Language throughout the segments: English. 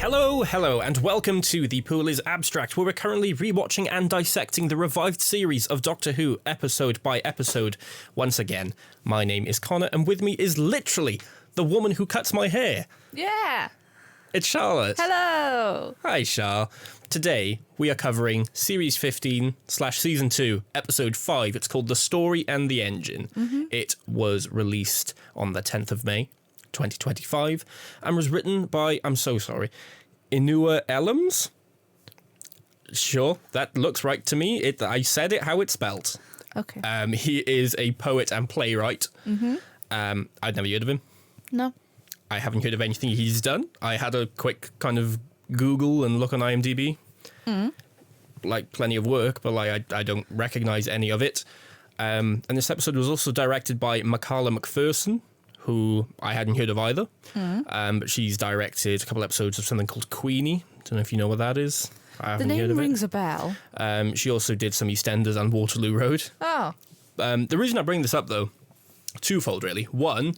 Hello, and welcome to The Pool is Abstract, where we're currently rewatching and dissecting the revived series of Doctor Who, episode by episode. Once again, my name is Connor, and with me is literally the woman who cuts my hair. Yeah. It's Charlotte. Hello. Hi, Char. Today, we are covering Series 15/Season 2, Episode 5. It's called The Story and the Engine. It was released on the 10th of May, 2025, and was written by, I'm so sorry, Inua Ellams? Sure, that looks right to me. I said it how it's spelt. Okay. He is a poet and playwright. I'd never heard of him. No. I haven't heard of anything he's done. I had a quick kind of Google and look on IMDb. Like, plenty of work, but I don't recognise any of it. And this episode was also directed by Makala McPherson, who I hadn't heard of either. But she's directed a couple episodes of something called Queenie. Don't know if you know what that is. I haven't heard of it. The name rings a bell. She also did some EastEnders and Waterloo Road. Oh. The reason I bring this up, though, twofold, really. One,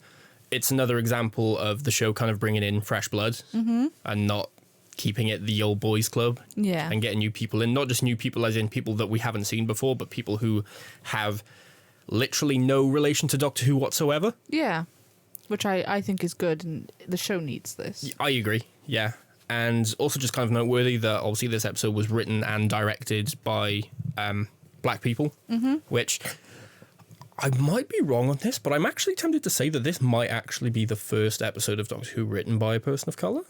it's another example of the show kind of bringing in fresh blood and not keeping it the old boys club. Yeah. And getting new people in. Not just new people as in people that we haven't seen before, but people who have literally no relation to Doctor Who whatsoever. Yeah. Which I think is good, and the show needs this. I agree, yeah. And also just kind of noteworthy that obviously this episode was written and directed by black people, which I might be wrong on this, but I'm actually tempted to say that this might actually be the first episode of Doctor Who written by a person of colour.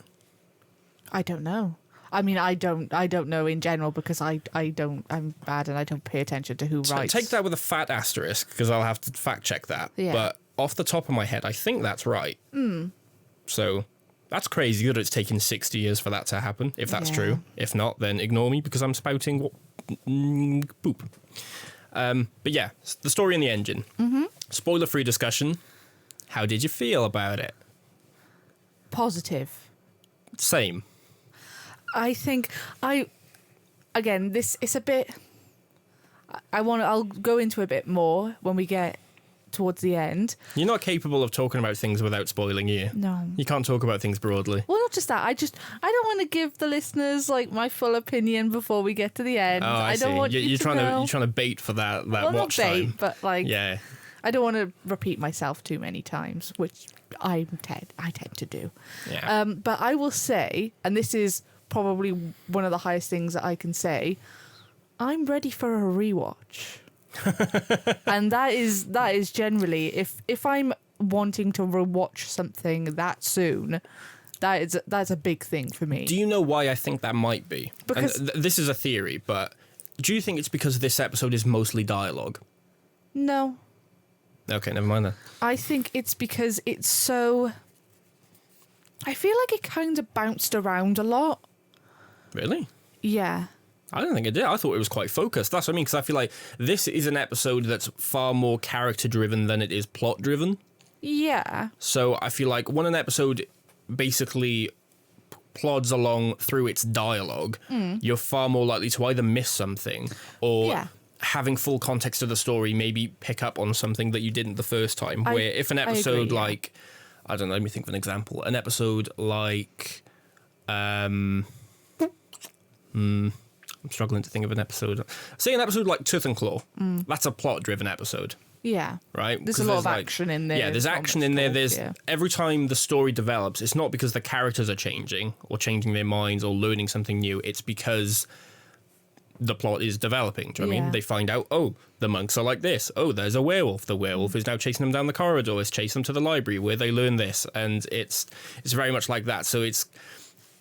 I don't know. I mean, I don't know in general because I'm bad and I don't pay attention to who writes. Take that with a fat asterisk because I'll have to fact check that. Yeah. But off the top of my head, I think that's right. So that's crazy that it's taken 60 years for that to happen, if that's true. If not, then ignore me because I'm spouting poop. But yeah, the story and the engine. Spoiler-free discussion. How did you feel about it? Positive. Same. I think again, it's a bit. I'll go into a bit more when we get towards the end. You're not capable of talking about things without spoiling you. No. You can't talk about things broadly. Well, not just that. I don't want to give the listeners like my full opinion before we get to the end. Oh, I see. don't want you're you trying know. You're trying to bait for that Well, watch not bait, time. but like Yeah. I don't want to repeat myself too many times, which I tend to do. Yeah. But I will say, and this is probably one of the highest things that I can say, I'm ready for a rewatch. And that is generally if I'm wanting to rewatch something that soon, that's a big thing for me. Do you know why I think that might be? Because this is a theory, but do you think it's because this episode is mostly dialogue? No. Okay, never mind then. I think it's because it's so... I feel like it kind of bounced around a lot. Really? Yeah. I don't think it did. I thought it was quite focused. That's what I mean, because I feel like this is an episode that's far more character-driven than it is plot-driven. Yeah. So I feel like when an episode basically plods along through its dialogue, you're far more likely to either miss something or having full context of the story, maybe pick up on something that you didn't the first time. Where if an episode like, I don't know, let me think of an example. An episode like, I'm struggling to think of an episode. Say an episode like Tooth and Claw. That's a plot-driven episode. Yeah. Right? There's a lot of action in there. Yeah, there's action in there. There's every time the story develops, it's not because the characters are changing or changing their minds or learning something new. It's because the plot is developing. Do you know what I mean? They find out, oh, the monks are like this. Oh, there's a werewolf. The werewolf is now chasing them down the corridor. It's chasing them to the library where they learn this. And it's very much like that. So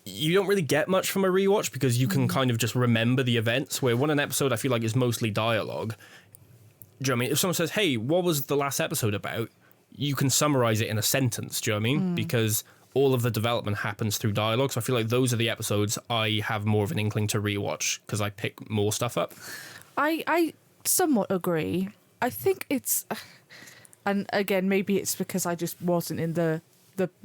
you don't really get much from a rewatch because you can kind of just remember the events, where one an episode I feel like is mostly dialogue. Do you know what I mean? If someone says, hey, what was the last episode about? You can summarize it in a sentence. Do you know what I mean? Because all of the development happens through dialogue. So I feel like those are the episodes I have more of an inkling to rewatch because I pick more stuff up. I somewhat agree. I think it's, and again, maybe it's because I just wasn't in the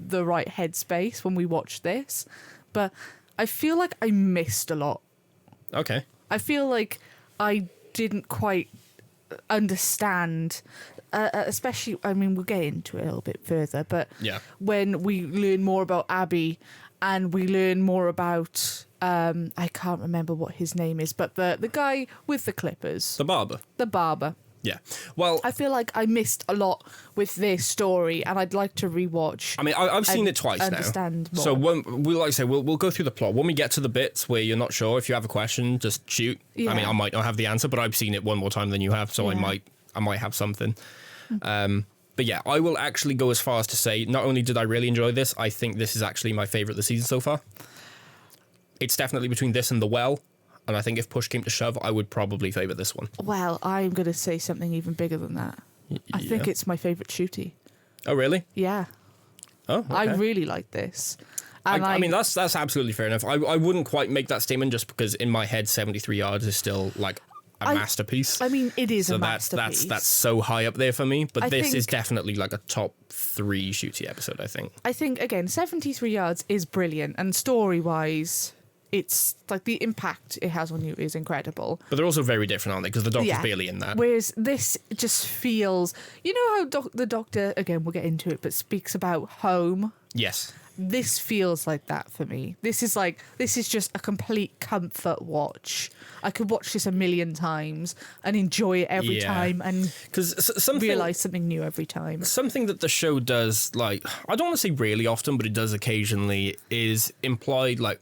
right headspace when we watched this, but I feel like I missed a lot. Okay. I feel like I didn't quite understand, especially, I mean, we'll get into it a little bit further, but when we learn more about Abby and we learn more about I can't remember what his name is, but the guy with the clippers, The Barber. the barber. Yeah. Well, I feel like I missed a lot with this story, and I'd like to rewatch. I mean, I've seen it twice understand now. more. So like I say, we'll go through the plot. When we get to the bits where you're not sure, if you have a question, just shoot. Yeah. I mean, I might not have the answer, but I've seen it one more time than you have, so Yeah. I might have something. But yeah, I will actually go as far as to say, not only did I really enjoy this, I think this is actually my favourite of the season so far. It's definitely between this and The Well. And I think if push came to shove, I would probably favour this one. Well, I'm going to say something even bigger than that. I think it's my favourite shooty. Oh, really? Yeah. Oh, okay. I really like this. And I mean, that's absolutely fair enough. I wouldn't quite make that statement just because in my head, 73 yards is still like a masterpiece. I mean, it is so a masterpiece. That's so high up there for me. But I this think- is definitely like a top 3 shooty episode, I think. I think, again, 73 yards is brilliant. And story-wise, it's like the impact it has on you is incredible. But they're also very different, aren't they? Because the Doctor's barely in that. Whereas this just feels, you know how the Doctor, again, we'll get into it, but speaks about home. Yes. This feels like that for me. This is just a complete comfort watch. I could watch this a million times and enjoy it every time and realise something new every time. Something that the show does, like, I don't want to say really often, but it does occasionally, is implied, like,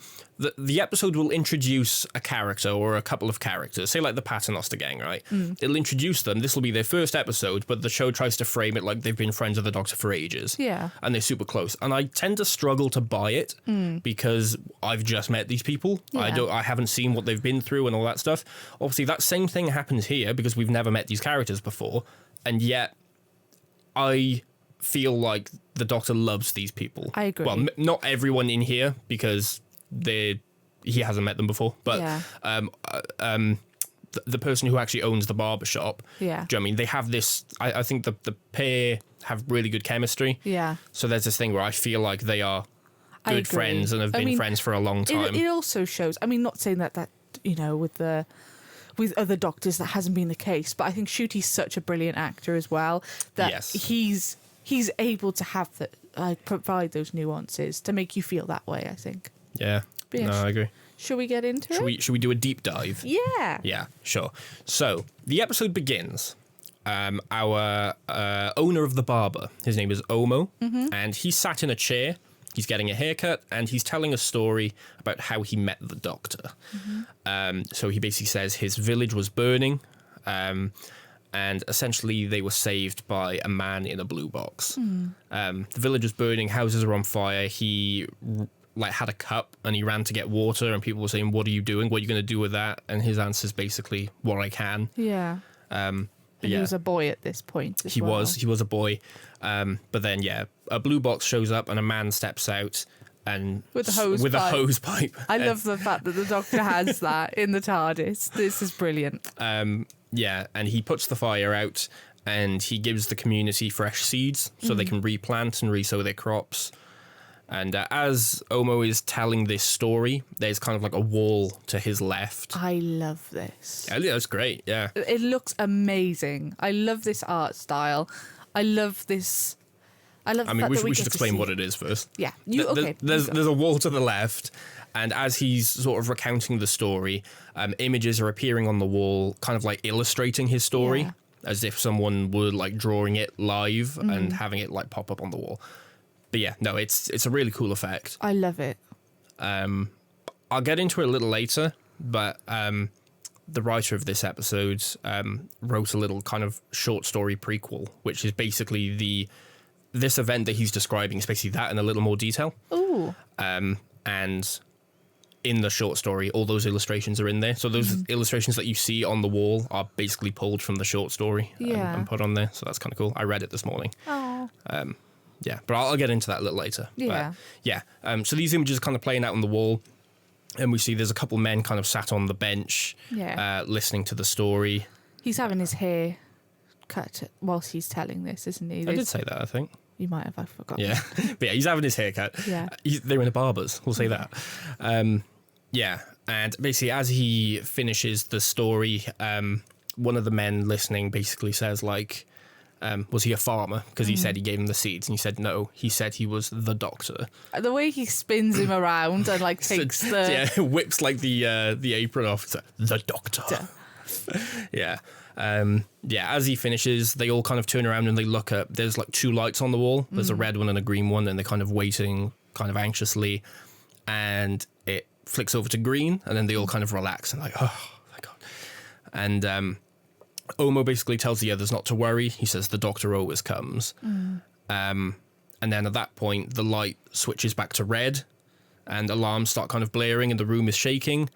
the episode will introduce a character or a couple of characters, say like the Paternoster gang, right? It'll introduce them. This will be their first episode, but the show tries to frame it like they've been friends with the Doctor for ages. Yeah. And they're super close. And I tend to struggle to buy it because I've just met these people. Yeah. I haven't seen what they've been through and all that stuff. Obviously, that same thing happens here because we've never met these characters before. And yet, I feel like the Doctor loves these people. I agree. Well, not everyone in here because he hasn't met them before, but the person who actually owns the barber shop, do you know what I mean? They have this, I think the pair have really good chemistry. Yeah. So there's this thing where I feel like they are good friends and have been friends for a long time. It also shows, I mean, not saying that you know, with other Doctors that hasn't been the case, but I think Ncuti's such a brilliant actor as well that he's able to have provide those nuances to make you feel that way, I think. Yeah. No, I agree. Should we get into it? Should we do a deep dive? Yeah. Yeah, sure. So the episode begins. Our owner of the barber, his name is Omo, and he's sat in a chair. He's getting a haircut, and he's telling a story about how he met the Doctor. So he basically says his village was burning, and essentially they were saved by a man in a blue box. The village was burning, houses are on fire. He had a cup and he ran to get water, and people were saying, "What are you doing? What are you going to do with that?" And his answer is basically, "What I can." Yeah. He was a boy at this point. He was a boy. But then, a blue box shows up and a man steps out and with a hose pipe. I love the fact that the Doctor has that in the TARDIS. This is brilliant. And he puts the fire out and he gives the community fresh seeds so they can replant and resow their crops. And as Omo is telling this story, there's kind of like a wall to his left. I love this. Yeah, that's great, yeah. It looks amazing. I love this art style. I love this. We should explain what it is first. Yeah. There's a wall to the left, and as he's sort of recounting the story, images are appearing on the wall, kind of like illustrating his story, as if someone were like drawing it live and having it like pop up on the wall. But yeah, no, it's a really cool effect. I love it. I'll get into it a little later, but the writer of this episode wrote a little kind of short story prequel, which is basically this event that he's describing is basically that in a little more detail. Ooh. And in the short story, all those illustrations are in there. So those illustrations that you see on the wall are basically pulled from the short story and put on there. So that's kind of cool. I read it this morning. Oh. Yeah, but I'll get into that a little later. Yeah. But, so these images are kind of playing out on the wall, and we see there's a couple men kind of sat on the bench, listening to the story. He's having his hair cut whilst he's telling this, isn't he? I did say that, I think. You might have, I forgot. Yeah, but he's having his hair cut. Yeah. They're in a barber's, we'll say that. And basically as he finishes the story, one of the men listening basically says, like, was he a farmer? Because he said he gave him the seeds, and he said no. He said he was the doctor. The way he spins him around and like takes whips like the apron off. It's like, the doctor. Yeah. As he finishes, they all kind of turn around and they look up. There's like 2 lights on the wall. There's a red one and a green one, and they're kind of waiting kind of anxiously. And it flicks over to green, and then they all kind of relax and like, oh, thank God. And Omo basically tells the others not to worry. He says the doctor always comes. And then at that point, the light switches back to red, and alarms start kind of blaring, and the room is shaking.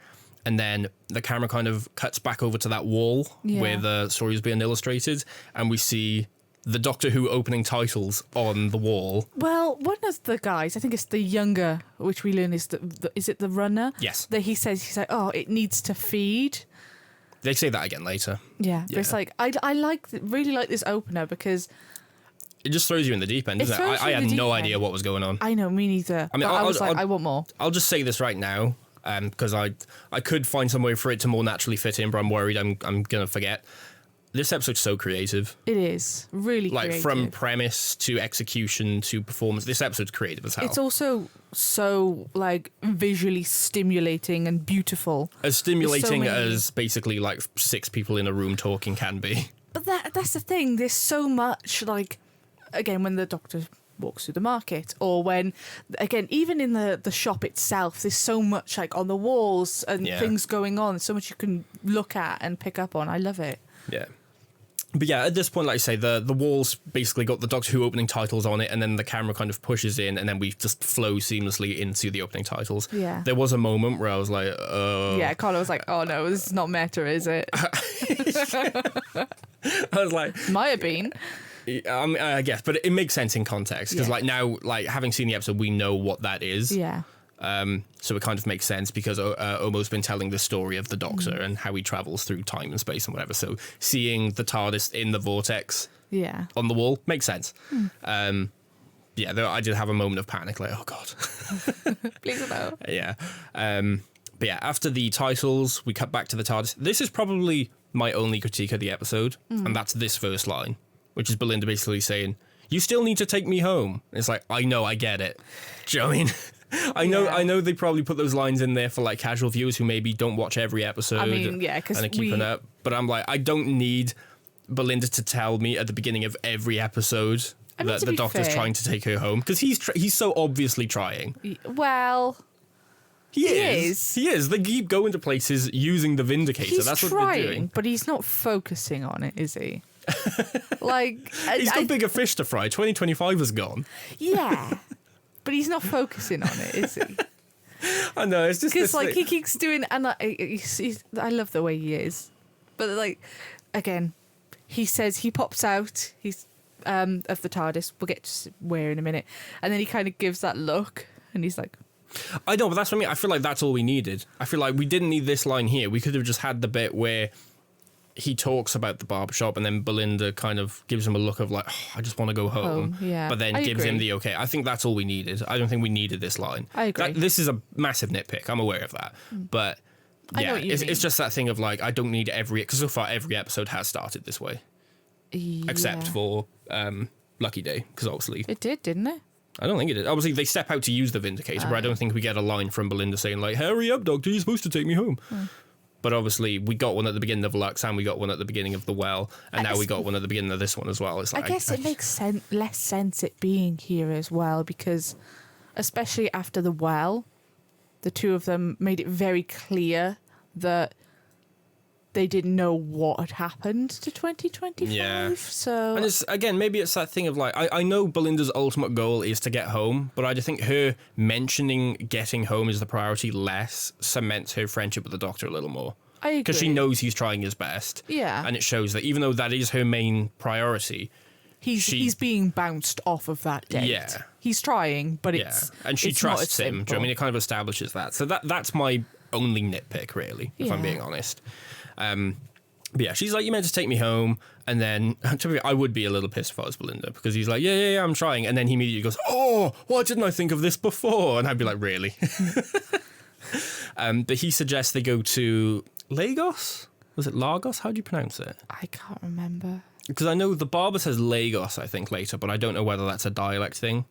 And then the camera kind of cuts back over to that wall where the story is being illustrated, and we see the Doctor Who opening titles on the wall. Well, one of the guys, I think it's the younger, which we learn is is it the runner? Yes. That he's like, oh, it needs to feed. They say that again later. Yeah. But it's like, I really like this opener because it just throws you in the deep end, doesn't it? I had no idea what was going on. I know, me neither. I mean, I was like, I want more. I'll just say this right now. Because I could find some way for it to more naturally fit in, but I'm worried I'm going to forget. This episode's so creative. It is. Really creative. From premise to execution to performance, this episode's creative as hell. It's also so, like, visually stimulating and beautiful. As stimulating as basically, like, 6 people in a room talking can be. But that's the thing. There's so much, like, again, when the Doctor walks through the market, or when, again, even in the shop itself, there's so much like on the walls and things going on, so much you can look at and pick up on. I love it. Yeah. But yeah, at this point, like I say, the walls basically got the Doctor Who opening titles on it, and then the camera kind of pushes in, and then we just flow seamlessly into the opening titles. Yeah. There was a moment where I was like, oh. Yeah, Carla was like, oh no, this is not meta, is it? I was like... Might have been. I guess, but it makes sense in context because, like, now, like, having seen the episode, we know what that is. Yeah. So it kind of makes sense because Omo's been telling the story of the Doctor and how he travels through time and space and whatever. So seeing the TARDIS in the vortex, on the wall makes sense. I did have a moment of panic, like, oh god, please no. Yeah. But yeah, after the titles, we cut back to the TARDIS. This is probably my only critique of the episode, and that's this first line, which is Belinda basically saying, you still need to take me home. And it's like, I know, I get it. Do you know what I mean? I know they probably put those lines in there for like casual viewers who maybe don't watch every episode and are keeping up. But I'm like, I don't need Belinda to tell me at the beginning of every episode that the Doctor's trying to take her home, because he's so obviously trying. Well... He is. They keep going to places using the Vindicator. That's what trying, they're doing. But he's not focusing on it, is he? Like, he's got bigger fish to fry. 2025 is gone. Yeah, but he's not focusing on it, is he? I know, it's just because like he keeps doing, and I love the way he is, but like again, he says he pops out. He's of the TARDIS. We'll get to where in a minute, and then he kind of gives that look, and he's like. I know, but that's what I mean. I feel like that's all we needed. I feel like we didn't need this line here. We could have just had the bit where he talks about the barbershop and then Belinda kind of gives him a look of like, oh, I just want to go home. But then gives him the okay. I think that's all we needed. I don't think we needed this line. I agree. This is a massive nitpick. I'm aware of that. But yeah, it's just that thing of like, I don't need because so far every episode has started this way. Yeah. Except for Lucky Day, because obviously... It did, didn't it? I don't think it did. Obviously, they step out to use the Vindicator, but I don't think we get a line from Belinda saying, like, hurry up, Doctor, you're supposed to take me home. But obviously, we got one at the beginning of Lux, and we got one at the beginning of The Well, and now we got one at the beginning of this one as well. It's like, I guess it makes less sense it being here as well, because especially after The Well, the two of them made it very clear that they didn't know what had happened to 2025. Yeah. So, and it's, again, maybe it's that thing of like, I know Belinda's ultimate goal is to get home, but I just think her mentioning getting home is the priority less cements her friendship with the Doctor a little more. I agree. Because she knows he's trying his best. Yeah. And it shows that even though that is her main priority, he's being bounced off of that date. Yeah. He's trying, but it's and she trusts him. Do you know what I mean? It kind of establishes that. So that's my only nitpick, really, if I'm being honest. But yeah, she's like, you meant to take me home. And then, to be, I would be a little pissed if I was Belinda, because he's like, yeah, I'm trying. And then he immediately goes, oh, why didn't I think of this before? And I'd be like, really? But he suggests they go to Lagos? Was it Lagos? How do you pronounce it? I can't remember. Because I know the barber says Lagos, I think, later, but I don't know whether that's a dialect thing.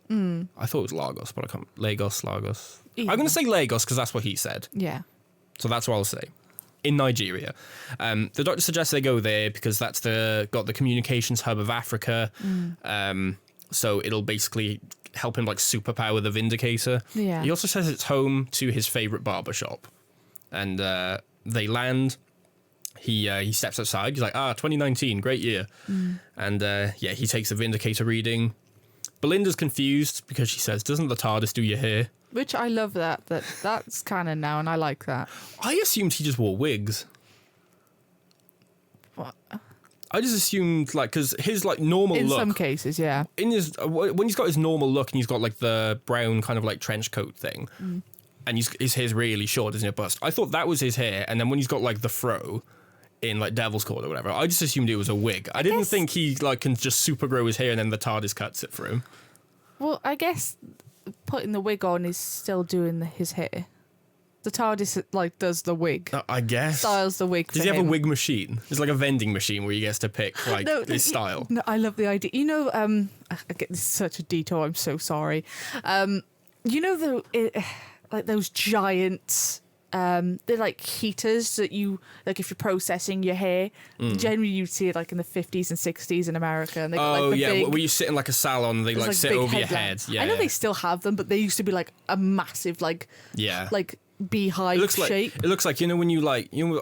I thought it was Lagos, but I can't. Lagos. Either. I'm going to say Lagos because that's what he said. Yeah. So that's what I'll say. In Nigeria. The doctor suggests they go there because that's got the communications hub of Africa. So it'll basically help him like superpower the Vindicator. Yeah. He also says it's home to his favorite barber shop. And they land. He steps outside. He's like, 2019, great year. And he takes a Vindicator reading. Belinda's confused because she says, doesn't the TARDIS do your hair? Which I love that's canon now, and I like that. I assumed he just wore wigs. What? I just assumed, like, because his, like, normal In look... some cases, yeah. In his... when he's got his normal look and he's got, like, the brown kind of, like, trench coat thing, and his hair's really short, isn't it, bust? I thought that was his hair, and then when he's got, like, the fro in, like, Devil's Court or whatever, I just assumed it was a wig. I didn't think he, like, can just super grow his hair and then the TARDIS cuts it for him. Well, I guess putting the wig on is still doing his hair. The TARDIS, like, does the wig. I guess. Styles the wig for him. Does he have a wig machine? It's like a vending machine where he gets to pick, like, his style. No, I love the idea. You know, I get this is such a detour. I'm so sorry. You know, like those giant... they're like heaters that you like if you're processing your hair. Generally, you'd see it like in the 50s and 60s in America. And they got, like, the big, where you sit in like a salon, they like sit over your head. Yeah, I know they still have them, but they used to be like a massive like beehive shape. It looks like when you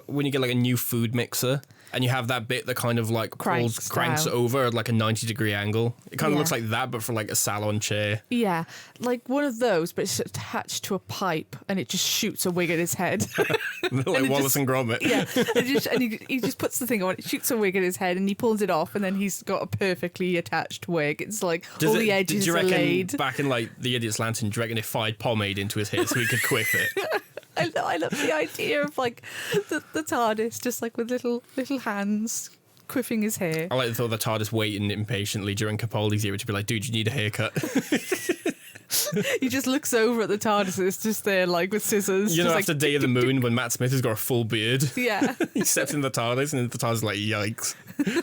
when you get like a new food mixer and you have that bit that kind of like cranks over at like a 90-degree angle. It kind of looks like that, but for like a salon chair. Yeah, like one of those, but it's attached to a pipe and it just shoots a wig at his head. Like Wallace and Gromit. Yeah, and he just puts the thing on, it shoots a wig at his head and he pulls it off and then he's got a perfectly attached wig. It's like the edges are laid. Back in like The Idiot's Lantern, do you reckon they fired pomade into his hair so he could quiff it? I love the idea of like the TARDIS just like with little hands quiffing his hair. I like the thought of the TARDIS waiting impatiently during Capaldi's era to be like, dude, you need a haircut. He just looks over at the TARDIS and it's just there like with scissors. You know, just after like, Day of the Moon when Matt Smith has got a full beard. Yeah. He steps in the TARDIS and the TARDIS is like, yikes,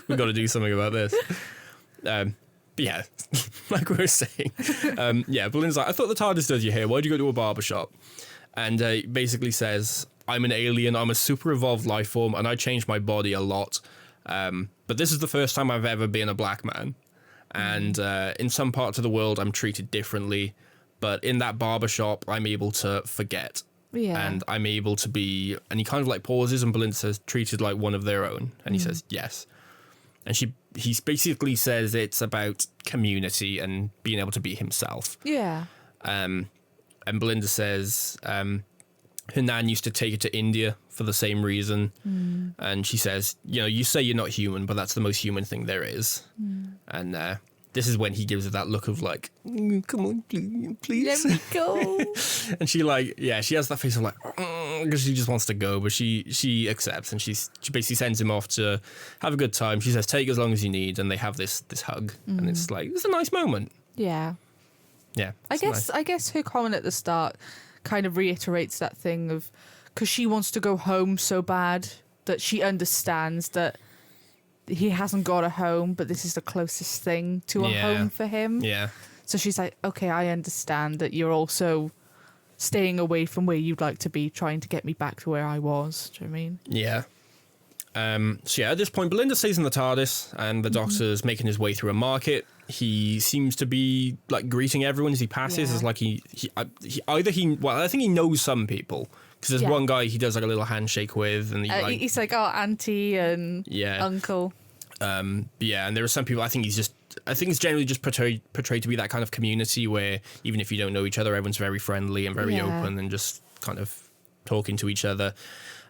we've got to do something about this. But yeah, like we were saying. Belinda's like, I thought the TARDIS does your hair. Why'd you go to a barbershop? And he basically says, I'm an alien, I'm a super evolved life form, and I changed my body a lot. But this is the first time I've ever been a black man. And in some parts of the world, I'm treated differently. But in that barbershop, I'm able to forget. Yeah. And I'm able to be... And he kind of like pauses, and Belinda says, treated like one of their own. And he says, yes. And he basically says it's about community and being able to be himself. Yeah. And Belinda says her nan used to take her to India for the same reason. And she says, you say you're not human, but that's the most human thing there is. And this is when he gives her that look of like, come on, please. Let me go. And she she has that face of like, because she just wants to go, but she accepts and she basically sends him off to have a good time. She says, take as long as you need. And they have this hug. And it's like, it's a nice moment. Yeah. Yeah. I guess her comment at the start kind of reiterates that thing of because she wants to go home so bad that she understands that he hasn't got a home, but this is the closest thing to a home for him. Yeah. So she's like, okay, I understand that you're also staying away from where you'd like to be, trying to get me back to where I was. Do you know what I mean? Yeah. At this point, Belinda stays in the TARDIS and the Doctor's making his way through a market. He seems to be like greeting everyone as he passes. It's like I think he knows some people because there's one guy he does like a little handshake with, and he's like, oh, auntie and uncle. And there are some people. I think it's generally just portrayed to be that kind of community where even if you don't know each other, everyone's very friendly and very open and just kind of talking to each other.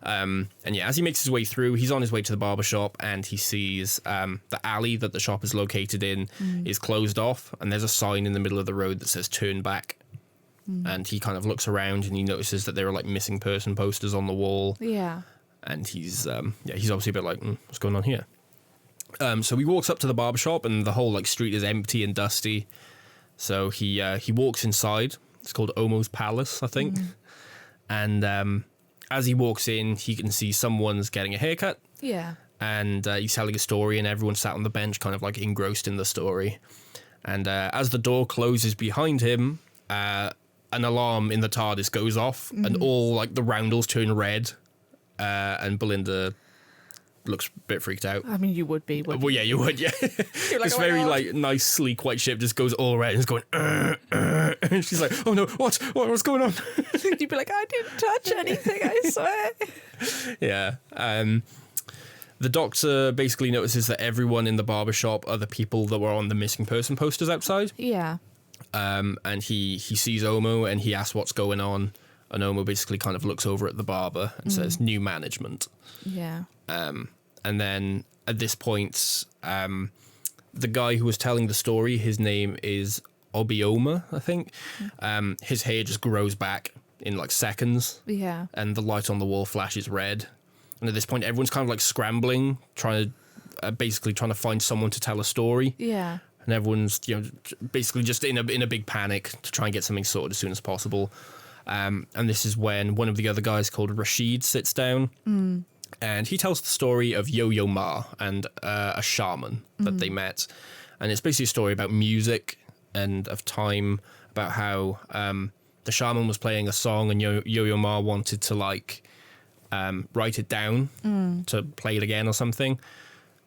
As he makes his way through, he's on his way to the barbershop and he sees the alley that the shop is located in is closed off, and there's a sign in the middle of the road that says turn back. And he kind of looks around and he notices that there are like missing person posters on the wall. Yeah. And he's obviously a bit like, what's going on here? So he walks up to the barbershop and the whole like street is empty and dusty. So he walks inside. It's called Omo's Palace, I think. And as he walks in, he can see someone's getting a haircut, Yeah. And he's telling a story, and everyone sat on the bench kind of like engrossed in the story. And as the door closes behind him, an alarm in the TARDIS goes off, and all like the roundels turn red, and Belinda looks a bit freaked out. I mean, you would be. Well, yeah, you would, yeah. You're like, This "Oh my very God." like nice, sleek white ship just goes all red and is going. And she's like, "Oh no, what's going on?" You'd be like, I didn't touch anything, I swear. Yeah. The Doctor basically notices that everyone in the barber shop are the people that were on the missing person posters outside. Yeah. And he sees Omo and he asks what's going on. And Omo basically kind of looks over at the barber and says, "New management." Yeah. And then at this point, the guy who was telling the story, his name is Obioma, I think. His hair just grows back in like seconds. Yeah. And the light on the wall flashes red. And at this point, everyone's kind of like scrambling, basically trying to find someone to tell a story. Yeah. And everyone's, basically just in a big panic to try and get something sorted as soon as possible. And this is when one of the other guys called Rashid sits down. And he tells the story of Yo-Yo Ma and a shaman that they met. And it's basically a story about music and of time, about how the shaman was playing a song and Yo-Yo Ma wanted to like write it down to play it again or something.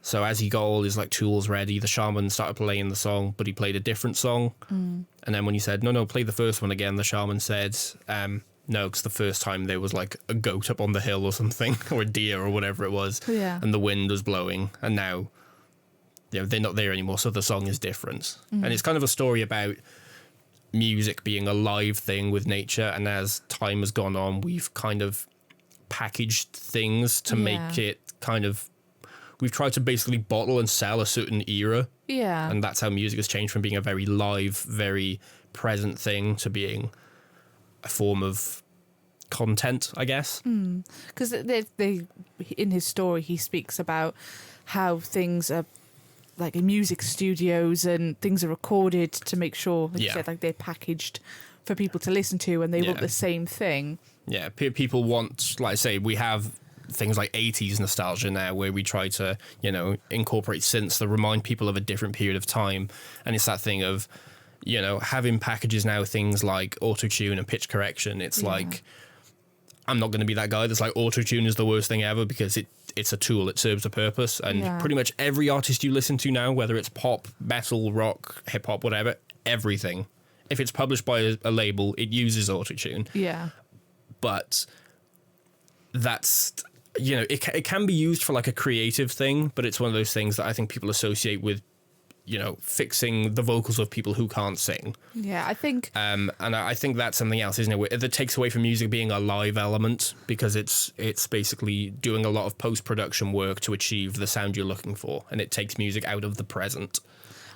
So as he got all his like tools ready, the shaman started playing the song, but he played a different song. And then when he said, no, play the first one again, the shaman said, no, because the first time there was like a goat up on the hill or something, or a deer or whatever it was. Yeah. And the wind was blowing. And now, they're not there anymore, so the song is different. And it's kind of a story about music being a live thing with nature. And as time has gone on, we've kind of packaged things to make it kind of... We've tried to basically bottle and sell a certain era. Yeah. And that's how music has changed from being a very live, very present thing to being a form of content, I guess. Because they in his story, he speaks about how things are like in music studios and things are recorded to make sure, like you said, like they're packaged for people to listen to, and they want the same thing. Yeah, people want, like I say, we have things like 80s nostalgia now where we try to, incorporate synths that remind people of a different period of time. And it's that thing of, having packages now, things like auto-tune and pitch correction. It's like, I'm not going to be that guy that's like auto-tune is the worst thing ever, because it's a tool, it serves a purpose. And pretty much every artist you listen to now, whether it's pop, metal, rock, hip-hop, whatever, everything, if it's published by a label, it uses auto-tune. Yeah. But that's, it can be used for like a creative thing, but it's one of those things that I think people associate with, fixing the vocals of people who can't sing. Yeah, I think... and I think that's something else, isn't it? That takes away from music being a live element, because it's basically doing a lot of post-production work to achieve the sound you're looking for, and it takes music out of the present.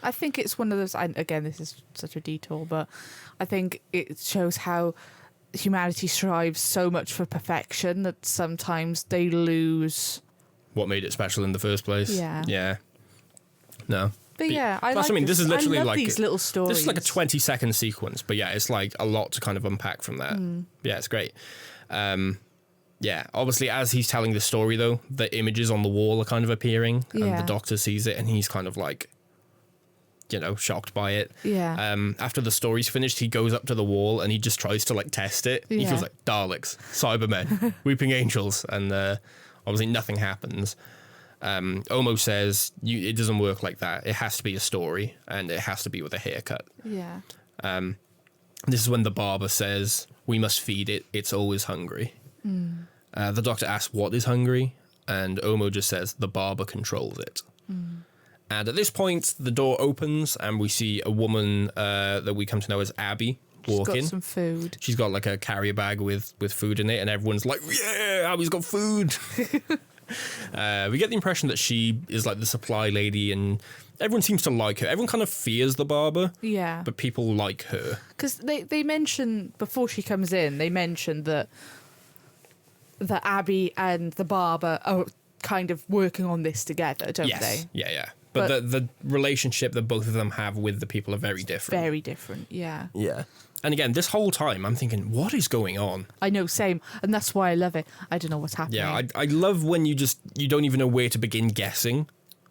I think it's one of those... Again, this is such a detour, but I think it shows how humanity strives so much for perfection that sometimes they lose what made it special in the first place. Yeah. No. But yeah, this is literally like these little stories. This is like a 20-second sequence, but yeah, it's like a lot to kind of unpack from that. Yeah, it's great. Obviously, as he's telling the story, though, the images on the wall are kind of appearing, and the Doctor sees it, and he's kind of like, shocked by it. Yeah. After the story's finished, he goes up to the wall and he just tries to like test it. He feels like Daleks, Cybermen, Weeping Angels, and obviously nothing happens. Omo says it doesn't work like that. It has to be a story, and it has to be with a haircut. Yeah. This is when the barber says, "We must feed it. It's always hungry." The Doctor asks, "What is hungry?" And Omo just says, "The barber controls it." And at this point, the door opens, and we see a woman that we come to know as Abby walk in. She's got some food. She's got like a carrier bag with food in it, and everyone's like, "Yeah, Abby's got food." We get the impression that she is like the supply lady, and everyone seems to like her. Everyone kind of fears the barber, but people like her. Because they mention, before she comes in, they mention that Abby and the barber are kind of working on this together, don't they? Yeah. But the relationship that both of them have with the people are very different. Very different, yeah. Yeah. And again, this whole time, I'm thinking, what is going on? I know, same. And that's why I love it. I don't know what's happening. Yeah, I love when you don't even know where to begin guessing.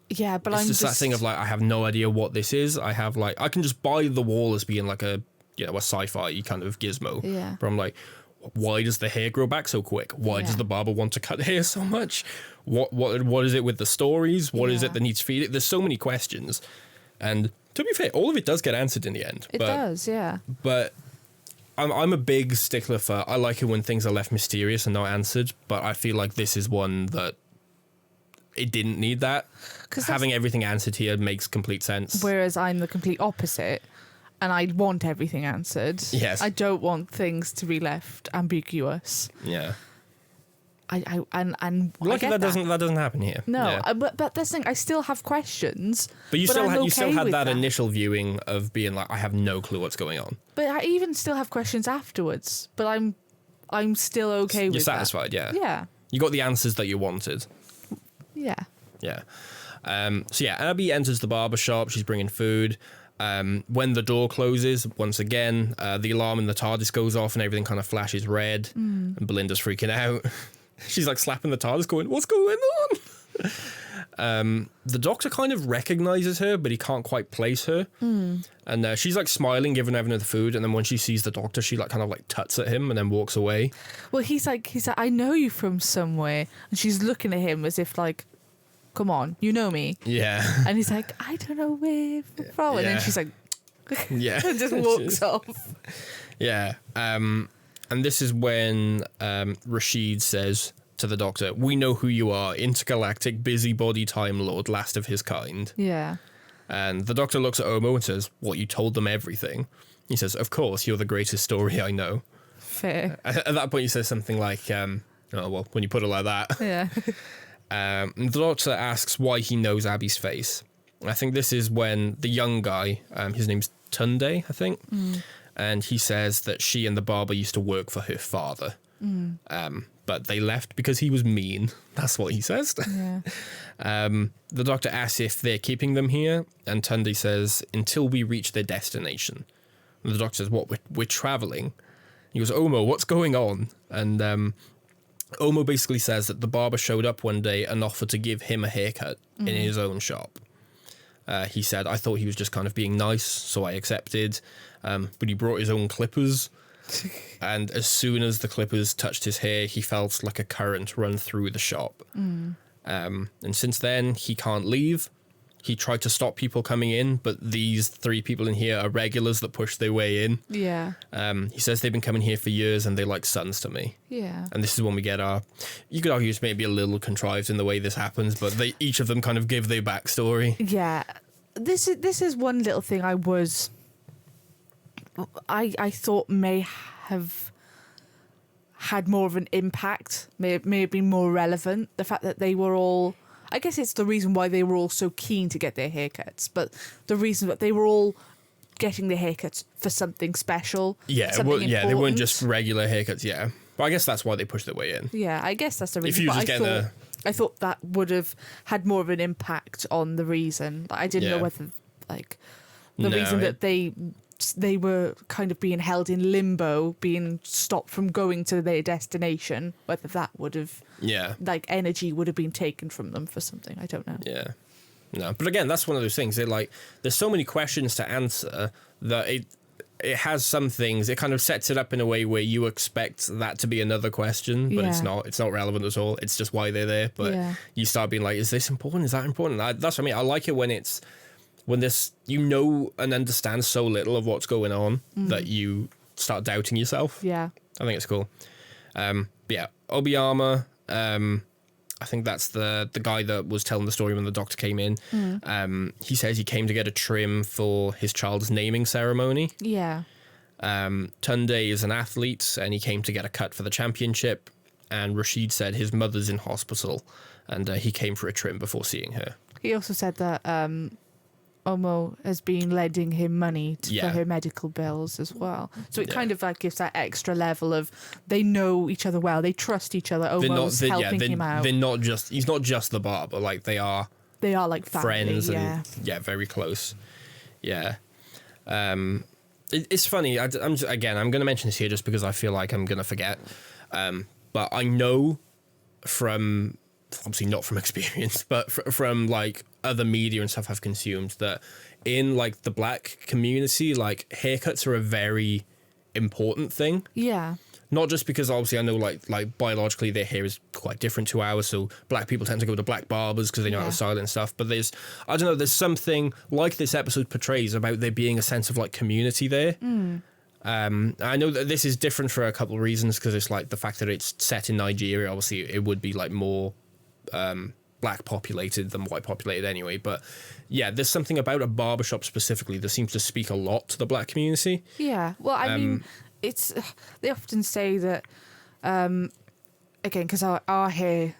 Yeah, but it's just that thing of like, I have no idea what this is. I have like, I can just buy the wall as being like a sci-fi kind of gizmo. Yeah. But I'm like, why does the hair grow back so quick? Why does the barber want to cut hair so much? What is it with the stories? What is it that needs to feed it? There's so many questions. And to be fair, all of it does get answered in the end. It does, yeah. But I'm a big stickler for, I like it when things are left mysterious and not answered, but I feel like this is one that it didn't need that. Having everything answered here makes complete sense. Whereas I'm the complete opposite, and I want everything answered. Yes. I don't want things to be left ambiguous. Yeah. Lucky that doesn't happen here. No, yeah. but that's the thing. I still have questions. But you still had that that initial viewing of being like, I have no clue what's going on. But I even still have questions afterwards. But I'm still okay with that. You're satisfied, yeah. Yeah. You got the answers that you wanted. Yeah. Yeah. So yeah, Abby enters the barber shop. She's bringing food. When the door closes, once again, the alarm in the TARDIS goes off and everything kind of flashes red. And Belinda's freaking out. She's like slapping the TARDIS going, what's going on? The Doctor kind of recognizes her, but he can't quite place her. And she's like smiling, giving her the food. And then when she sees the Doctor, she like kind of like tuts at him and then walks away. Well, he's like, I know you from somewhere. And she's looking at him as if like, come on, you know me. Yeah. And he's like, I don't know where from. And then she's like, yeah. and just walks off. Yeah. And this is when Rashid says to the Doctor, we know who you are, intergalactic busybody Time Lord, last of his kind. Yeah. And the Doctor looks at Omo and says, what, you told them everything? He says, of course, you're the greatest story I know. Fair. At that point, he says something like, oh, well, when you put it like that. Yeah. The Doctor asks why he knows Abby's face. I think this is when the young guy, his name's Tunde, I think, and he says that she and the barber used to work for her father. But they left because he was mean. That's what he says. Yeah. The Doctor asks if they're keeping them here, and Tunde says, until we reach their destination. And the Doctor says, what, we're travelling? He goes, Omo, what's going on? And Omo basically says that the barber showed up one day and offered to give him a haircut in his own shop. He said, I thought he was just kind of being nice, so I accepted. But he brought his own clippers. And as soon as the clippers touched his hair, he felt like a current run through the shop. And since then, he can't leave. He tried to stop people coming in, but these 3 people in here are regulars that push their way in. Yeah. He says they've been coming here for years and they're like sons to me. Yeah. And this is when we get you could argue it's maybe a little contrived in the way this happens, but each of them kind of give their backstory. Yeah. This is one little thing I thought may have had more of an impact, may have been more relevant. The fact that they were all, I guess it's the reason why they were all so keen to get their haircuts, but the reason that they were all getting their haircuts for something special. Yeah, something they weren't just regular haircuts, yeah. But I guess that's why they pushed their way in. Yeah, I guess that's the reason. If you just get I thought that would have had more of an impact on the reason. I didn't know whether, like, the reason that they were kind of being held in limbo, being stopped from going to their destination, whether that would have, like, energy would have been taken from them for something. I don't know. Yeah. No, but again, that's one of those things. There's so many questions to answer that it has some things. It kind of sets it up in a way where you expect that to be another question, but it's not. It's not relevant at all. It's just why they're there. But you start being like, is this important? Is that important? That's what I mean. I like it when this, you know, and understand so little of what's going on that you start doubting yourself. Yeah. I think it's cool. But yeah, Obiyama, I think that's the guy that was telling the story when the Doctor came in. He says he came to get a trim for his child's naming ceremony. Yeah. Tunde is an athlete and he came to get a cut for the championship. And Rashid said his mother's in hospital and he came for a trim before seeing her. He also said that Omo has been lending him money for her medical bills as well. So it kind of like gives that extra level of they know each other well, they trust each other. Omo's helping him out. He's not just the barber, like they are like family, friends and very close. Yeah. It's funny. I'm going to mention this here just because I feel like I'm going to forget. But I know from, obviously not from experience, but from like other media and stuff I've consumed, that in like the black community, like haircuts are a very important thing. Yeah. Not just because obviously I know like biologically their hair is quite different to ours, so black people tend to go to black barbers because they know how to style it and stuff. But there's something like this episode portrays about there being a sense of like community there. I know that this is different for a couple of reasons, because it's like the fact that it's set in Nigeria. Obviously, it would be like more black populated than white populated anyway. But yeah, there's something about a barbershop specifically that seems to speak a lot to the black community. Yeah. Well, I mean, it's they often say that again, because our hair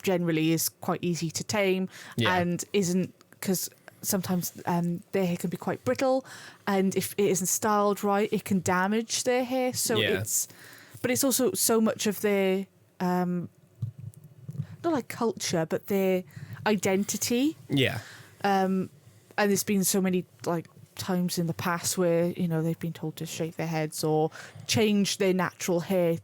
generally is quite easy to tame and isn't, because sometimes their hair can be quite brittle, and if it isn't styled right, it can damage their hair. So it's also so much of their not like culture, but their identity. Yeah. And there's been so many like times in the past where, you know, they've been told to shave their heads or change their natural hair.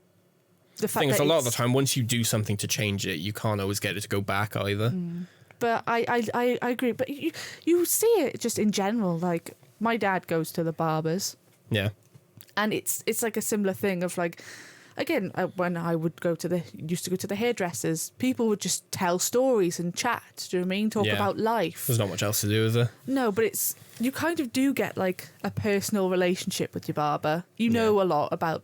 The fact that a lot of the time, once you do something to change it, you can't always get it to go back either. But I agree. But you see it just in general. Like, my dad goes to the barbers. Yeah. And it's like a similar thing of like, again, when I would used to go to the hairdressers, people would just tell stories and chat. Do you know what I mean? Talk about life. There's not much else to do, is there? No, but you kind of do get like a personal relationship with your barber. You know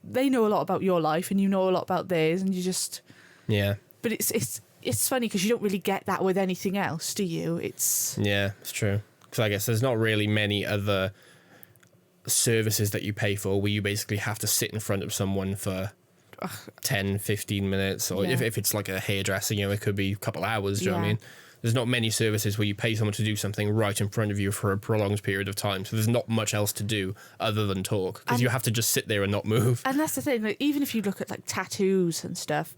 they know a lot about your life, and you know a lot about theirs, and you just But it's funny because you don't really get that with anything else, do you? It's true. Because I guess there's not really many other services that you pay for where you basically have to sit in front of someone for 10, 15 minutes, or if it's like a hairdresser, you know, it could be a couple hours. Do you know what I mean? There's not many services where you pay someone to do something right in front of you for a prolonged period of time. So there's not much else to do other than talk, because you have to just sit there and not move. And that's the thing. Like, even if you look at like tattoos and stuff,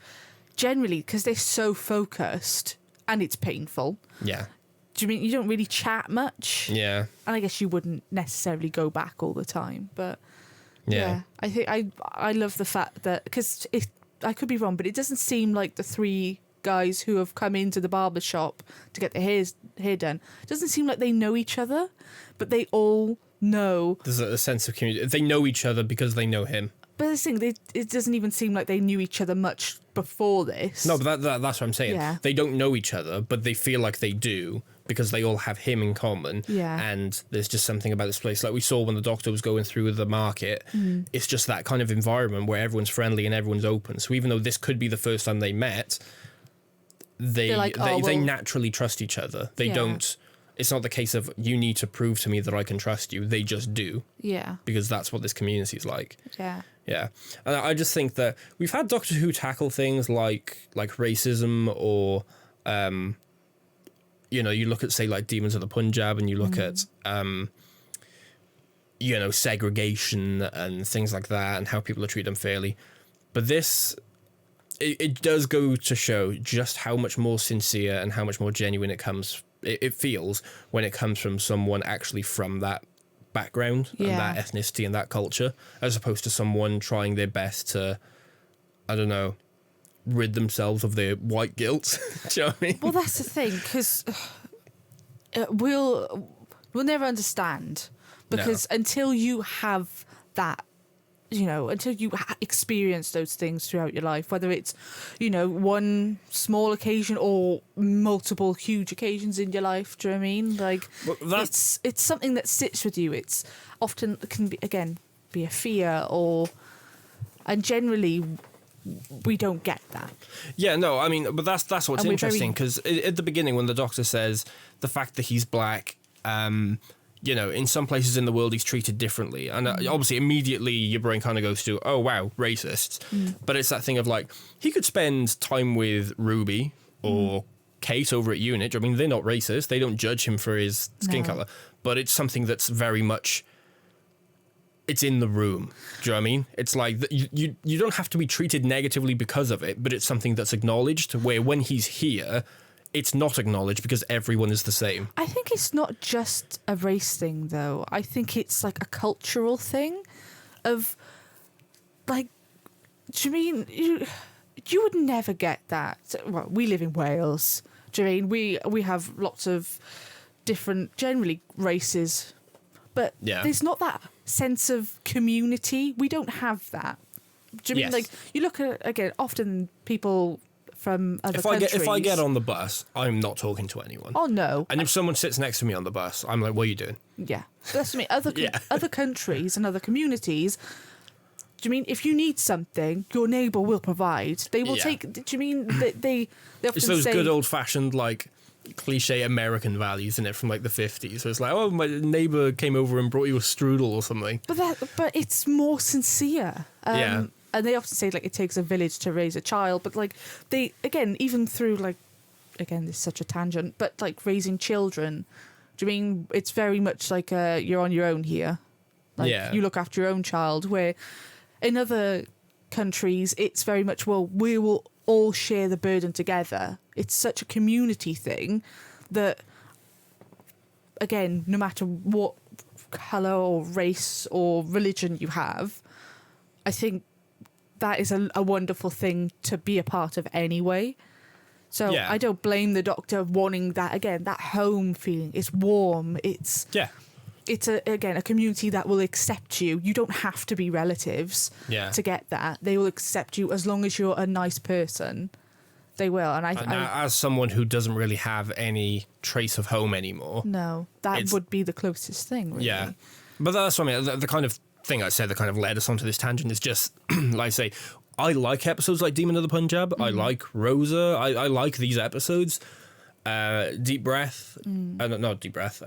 generally, because they're so focused and it's painful. Yeah. Do you mean you don't really chat much? Yeah. And I guess you wouldn't necessarily go back all the time, but I think I love the fact that, because I could be wrong, but it doesn't seem like the three guys who have come into the barber shop to get their hair done, it doesn't seem like they know each other, but they all know. There's a sense of community. They know each other because they know him. But the thing, it doesn't even seem like they knew each other much before this. No, but that's what I'm saying. Yeah. They don't know each other, but they feel like they do because they all have him in common. Yeah. And there's just something about this place. Like we saw when the Doctor was going through the market, it's just that kind of environment where everyone's friendly and everyone's open. So even though this could be the first time they met, they naturally trust each other. They don't... It's not the case of, you need to prove to me that I can trust you. They just do. Yeah. Because that's what this community is like. Yeah. Yeah. And I just think that we've had Doctor Who tackle things like racism, or, you know, you look at, say, like Demons of the Punjab, and you look at, you know, segregation and things like that, and how people are treated unfairly. But this... It does go to show just how much more sincere and how much more genuine it feels when it comes from someone actually from that background and that ethnicity and that culture, as opposed to someone trying their best to, I don't know, rid themselves of their white guilt. Do you know what I mean? Well, that's the thing, because we'll never understand, because until you have that, you know, until you experience those things throughout your life, whether it's, you know, one small occasion or multiple huge occasions in your life, do you know what I mean? Like, it's something that sits with you. It's often can be, again, be a fear, and generally we don't get that. Yeah, no, I mean, but that's what's interesting, because at the beginning when the Doctor says the fact that he's black, you know, in some places in the world he's treated differently. And obviously immediately your brain kind of goes to, oh, wow, racists. But it's that thing of like, he could spend time with Ruby or Kate over at Unit. I mean, they're not racist. They don't judge him for his skin colour. But it's something that's very much, it's in the room. Do you know what I mean? It's like, you don't have to be treated negatively because of it, but it's something that's acknowledged, where when he's here, it's not acknowledged because everyone is the same. I think it's not just a race thing, though. I think it's like a cultural thing of, like, do you mean you would never get that? Well, we live in Wales. Do you mean we have lots of different, generally, races, but there's not that sense of community. We don't have that. Do you mean, like, you look at, again, often people from other countries. If I get on the bus, I'm not talking to anyone. Oh, no. And if someone sits next to me on the bus, I'm like, what are you doing? Yeah. That's what I mean. Other countries and other communities, do you mean if you need something, your neighbour will provide? They will take... Do you mean they often it's those say... good old-fashioned, like, cliche American values in it from, like, the 50s. So it's like, oh, my neighbour came over and brought you a strudel or something. But it's more sincere. And they often say, like, it takes a village to raise a child. But, like, they... Again, even through, like... Again, this is such a tangent. But, like, raising children... Do you mean it's very much like you're on your own here? Like, you look after your own child, where... In other countries, it's very much, well, we will all share the burden together. It's such a community thing that, again, no matter what colour or race or religion you have, I think that is a wonderful thing to be a part of anyway. So I don't blame the Doctor wanting that, again, that home feeling. It's warm. It's a community that will accept you. You don't have to be relatives to get that. They will accept you as long as you're a nice person. They will. And as someone who doesn't really have any trace of home anymore. No, that would be the closest thing, really. Yeah. But that's what I mean. The kind of thing I said that kind of led us onto this tangent is just, like I say, I like episodes like Demon of the Punjab. I like Rosa. I like these episodes. Deep Breath. Not Deep Breath.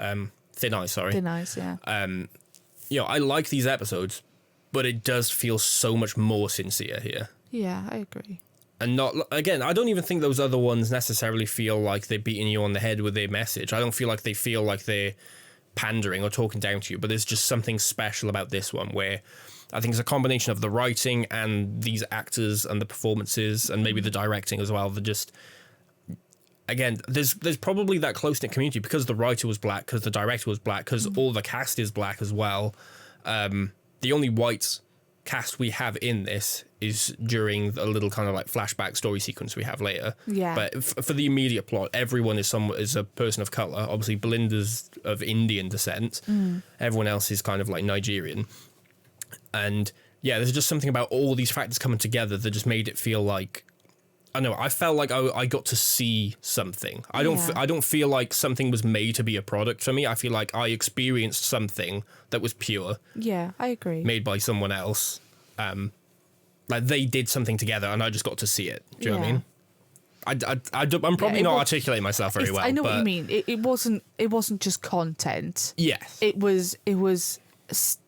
Thin Ice, sorry. Thin Ice, yeah. I like these episodes, but it does feel so much more sincere here. Yeah, I agree. And not, again, I don't even think those other ones necessarily feel like they're beating you on the head with their message. I don't feel like they feel like they're pandering or talking down to you, but there's just something special about this one where I think it's a combination of the writing and these actors and the performances and maybe the directing as well. They're just... Again, there's probably that close-knit community because the writer was black, because the director was black, because all the cast is black as well. The only white cast we have in this is during a little kind of like flashback story sequence we have later. Yeah. But for the immediate plot, everyone is a person of colour. Obviously, Belinda's of Indian descent. Everyone else is kind of like Nigerian. And yeah, there's just something about all these factors coming together that just made it feel like... I know. I felt like I got to see something. I don't feel like something was made to be a product for me. I feel like I experienced something that was pure. Yeah, I agree. Made by someone else. Like they did something together, and I just got to see it. Do you know what I mean? I'm probably not articulating myself very well. I know what you mean. It wasn't just content. Yes. It was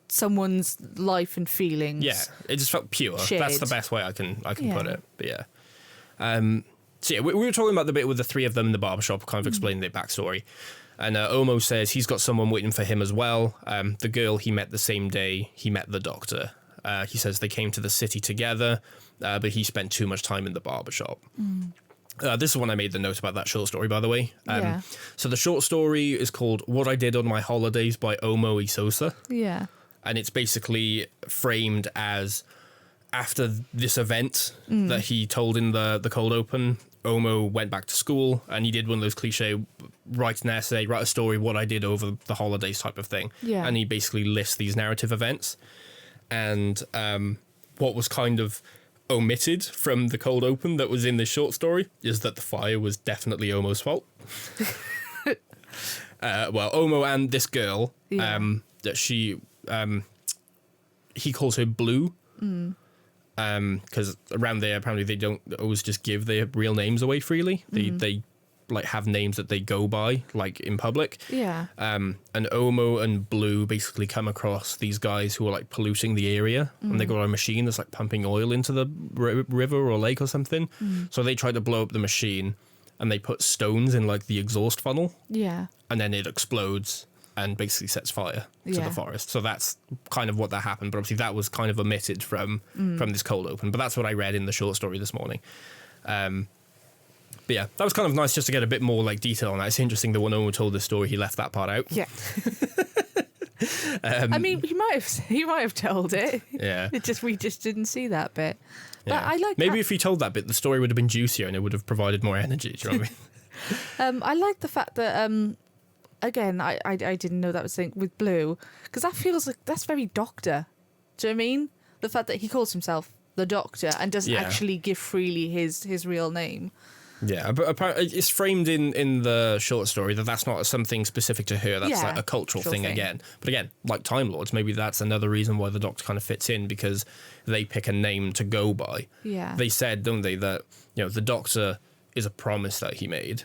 someone's life and feelings. Yeah. It just felt pure. Shared. That's the best way I can put it. But yeah. So yeah, we were talking about the bit with the three of them in the barbershop, kind of explaining their backstory. And Omo says he's got someone waiting for him as well. The girl he met the same day he met the Doctor. He says they came to the city together, but he spent too much time in the barbershop. This is when I made the note about that short story, by the way. So the short story is called What I Did on My Holidays by Omo Isosa. Yeah. And it's basically framed as... After this event that he told in the cold open, Omo went back to school and he did one of those cliche write an essay, write a story, what I did over the holidays type of thing. Yeah. And he basically lists these narrative events. And what was kind of omitted from the cold open that was in this short story is that the fire was definitely Omo's fault. Well, Omo and this girl, that he calls her Blue. Because around there apparently they don't always just give their real names away freely. They like have names that they go by like in public. Yeah. And Omo and Blue basically come across these guys who are like polluting the area, and they got a machine that's like pumping oil into the river or lake or something. So they try to blow up the machine, and they put stones in like the exhaust funnel. Yeah. And then it explodes and basically sets fire to the forest. So that's kind of what that happened. But obviously that was kind of omitted from this cold open. But that's what I read in the short story this morning. But yeah, that was kind of nice just to get a bit more like detail on that. It's interesting that when Omo told this story, he left that part out. Yeah. I mean, he might have told it. Yeah. We just didn't see that bit. But Yeah. I like maybe if he told that bit, the story would have been juicier and it would have provided more energy. Do you know what I mean? I like the fact that again, I didn't know that was thing with Blue, because that feels like that's very Doctor. Do you know what I mean? The fact that he calls himself the Doctor and doesn't actually give freely his real name. Yeah, but apparently it's framed in the short story that that's not something specific to her. That's like a cultural thing again. But again, like Time Lords, maybe that's another reason why the Doctor kind of fits in, because they pick a name to go by. Yeah. They said, don't they, that the Doctor is a promise that he made.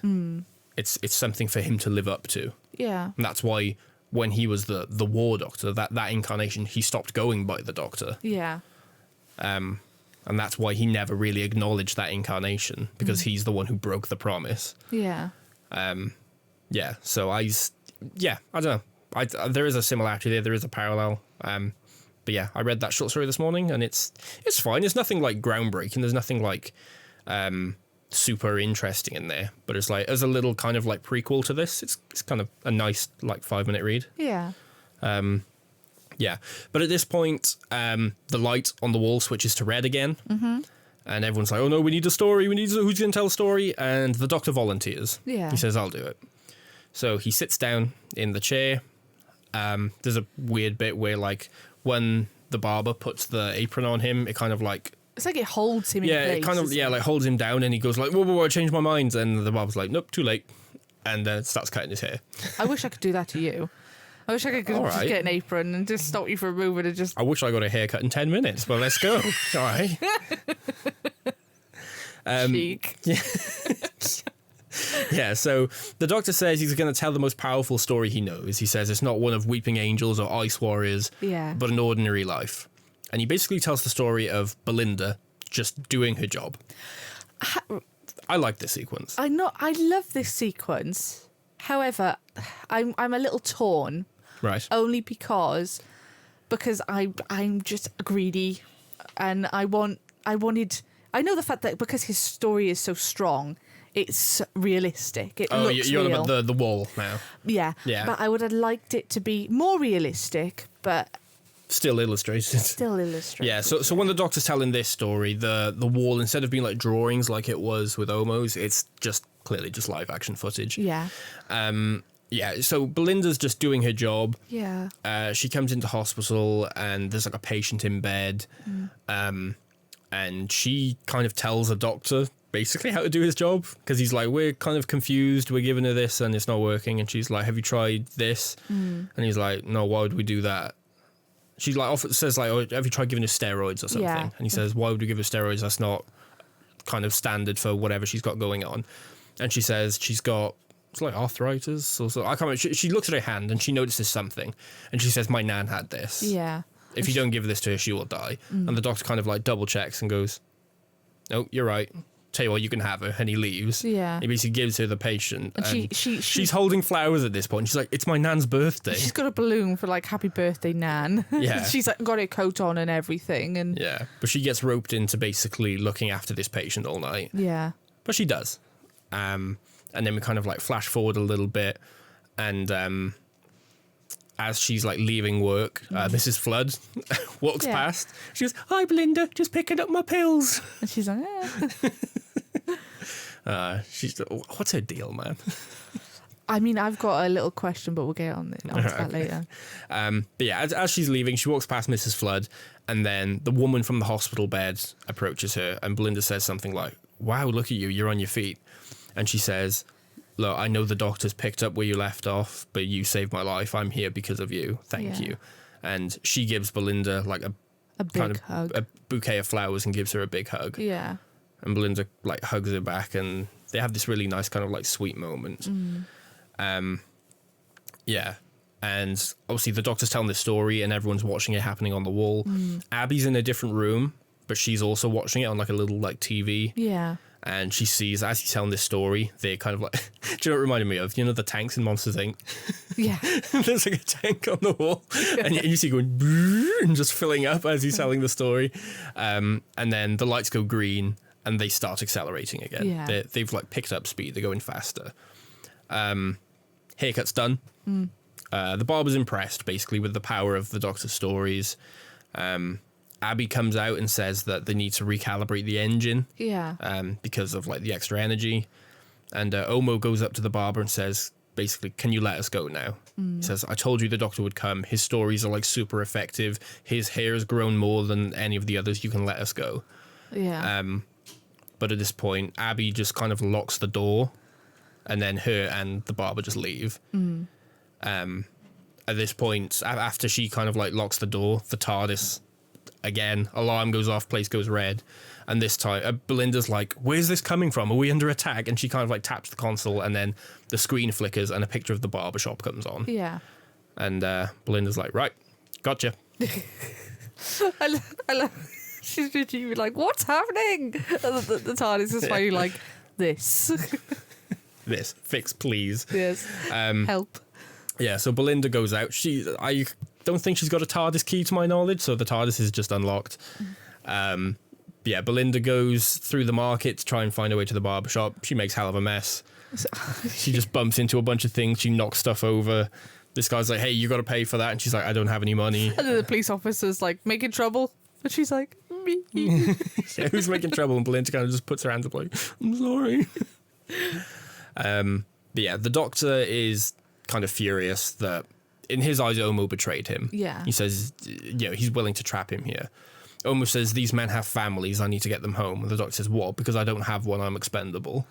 It's something for him to live up to. Yeah. And that's why when he was the War Doctor, that incarnation, he stopped going by the Doctor. Yeah. And that's why he never really acknowledged that incarnation, because he's the one who broke the promise. Yeah. Yeah. So I don't know. There is a similarity there. There is a parallel. But yeah, I read that short story this morning, and it's fine. It's nothing like groundbreaking. There's nothing like super interesting in there. But it's like as a little kind of like prequel to this. It's kind of a nice like 5-minute read. Yeah. Yeah, but at this point, the light on the wall switches to red again, and everyone's like, "Oh no, we need a story. Who's going to tell a story?" And the Doctor volunteers. Yeah, he says, "I'll do it." So he sits down in the chair. There's a weird bit where, like, when the barber puts the apron on him, it kind of like it's like it holds him. in place, it kind of like holds him down, and he goes like, "Whoa, I changed my mind," and the barber's like, "Nope, too late," and then starts cutting his hair. I wish I could do that to you. I wish I could just get an apron and just stop you from moving and just... I wish I got a haircut in 10 minutes, but let's go. All right. Cheek. Yeah, so the Doctor says he's going to tell the most powerful story he knows. He says it's not one of weeping angels or ice warriors, but an ordinary life. And he basically tells the story of Belinda just doing her job. I like this sequence. I love this sequence. However, I'm a little torn. Right. Only because I'm just greedy, and I know the fact that because his story is so strong, it's realistic. It looks you're real. on about the wall now. Yeah. But I would have liked it to be more realistic, but still illustrated. Yeah, so when the Doctor's telling this story, the wall, instead of being like drawings like it was with Omo's, it's just clearly just live action footage. Yeah. Yeah, so Belinda's just doing her job. Yeah. She comes into hospital and there's like a patient in bed. And she kind of tells the Doctor basically how to do his job, because he's like, we're kind of confused, we're giving her this and it's not working. And she's like, have you tried this? And he's like, no, why would we do that? She's like, says like, oh, have you tried giving her steroids or something? Yeah. And he says, why would we give her steroids? That's not kind of standard for whatever she's got going on. And she says she's got, it's like arthritis or so. I can't remember. She looks at her hand and she notices something. And she says, my nan had this. Yeah. If you don't give this to her, she will die. And the Doctor kind of like double checks and goes, no, you're right. Tell you what, you can have her. And he leaves. Yeah. He basically gives her the patient. And she's holding flowers at this point. She's like, it's my nan's birthday. She's got a balloon for like, happy birthday, Nan. Yeah. She's like got her coat on and everything. And yeah. But she gets roped into basically looking after this patient all night. Yeah. But she does. And then we kind of like flash forward a little bit, and as she's like leaving work, Mrs. Flood walks past. She goes, "Hi, Belinda, just picking up my pills." And she's like, she's what's her deal, man? I mean, I've got a little question, but we'll get on that later. But yeah, as she's leaving, she walks past Mrs. Flood, and then the woman from the hospital bed approaches her, and Belinda says something like, "Wow, look at you, you're on your feet." And she says, look, I know the Doctor's picked up where you left off, but you saved my life. I'm here because of you. Thank you. And she gives Belinda like a big kind of hug. a bouquet of flowers and gives her a big hug. Yeah. And Belinda like hugs her back, and they have this really nice kind of like sweet moment. Yeah. And obviously the Doctor's telling this story and everyone's watching it happening on the wall. Abby's in a different room, but she's also watching it on like a little like TV. Yeah. And she sees, as he's telling this story, they're kind of like, do you know what it reminded me of? You know the tanks in Monsters, Inc.? Yeah. There's like a tank on the wall, and you see it going and just filling up as he's telling the story. And then the lights go green, and they start accelerating again. Yeah. They've like picked up speed. They're going faster. Haircut's done. The Barber's impressed, basically, with the power of the Doctor's stories. Abby comes out and says that they need to recalibrate the engine. Yeah. Because of like the extra energy. And Omo goes up to the Barber and says, basically, can you let us go now? He says, I told you the Doctor would come. His stories are like super effective. His hair has grown more than any of the others. You can let us go. Yeah. But at this point, Abby just kind of locks the door, and then her and the Barber just leave. At this point, after she kind of like locks the door, the TARDIS, again, alarm goes off, place goes red. And this time, Belinda's like, where's this coming from? Are we under attack? And she kind of like taps the console, and then the screen flickers and a picture of the barber shop comes on. Yeah. And Belinda's like, right, gotcha. I love she's literally like, what's happening? And the TARDIS is finally like, this. This, fix, please. Yes. Help. Yeah, so Belinda goes out. I don't think she's got a TARDIS key to my knowledge, so the TARDIS is just unlocked. Yeah, Belinda goes through the market to try and find her way to the barbershop. She makes hell of a mess. She just bumps into a bunch of things. She knocks stuff over. This guy's like, hey, you got to pay for that. And she's like, I don't have any money. And then the police officer's like, making trouble. And she's like, me. Yeah, who's making trouble? And Belinda kind of just puts her hands up like, I'm sorry. But yeah, the Doctor is kind of furious that in his eyes, Omo betrayed him. Yeah. He says, he's willing to trap him here. Omo says, these men have families, I need to get them home. And the Doctor says, what? Because I don't have one, I'm expendable.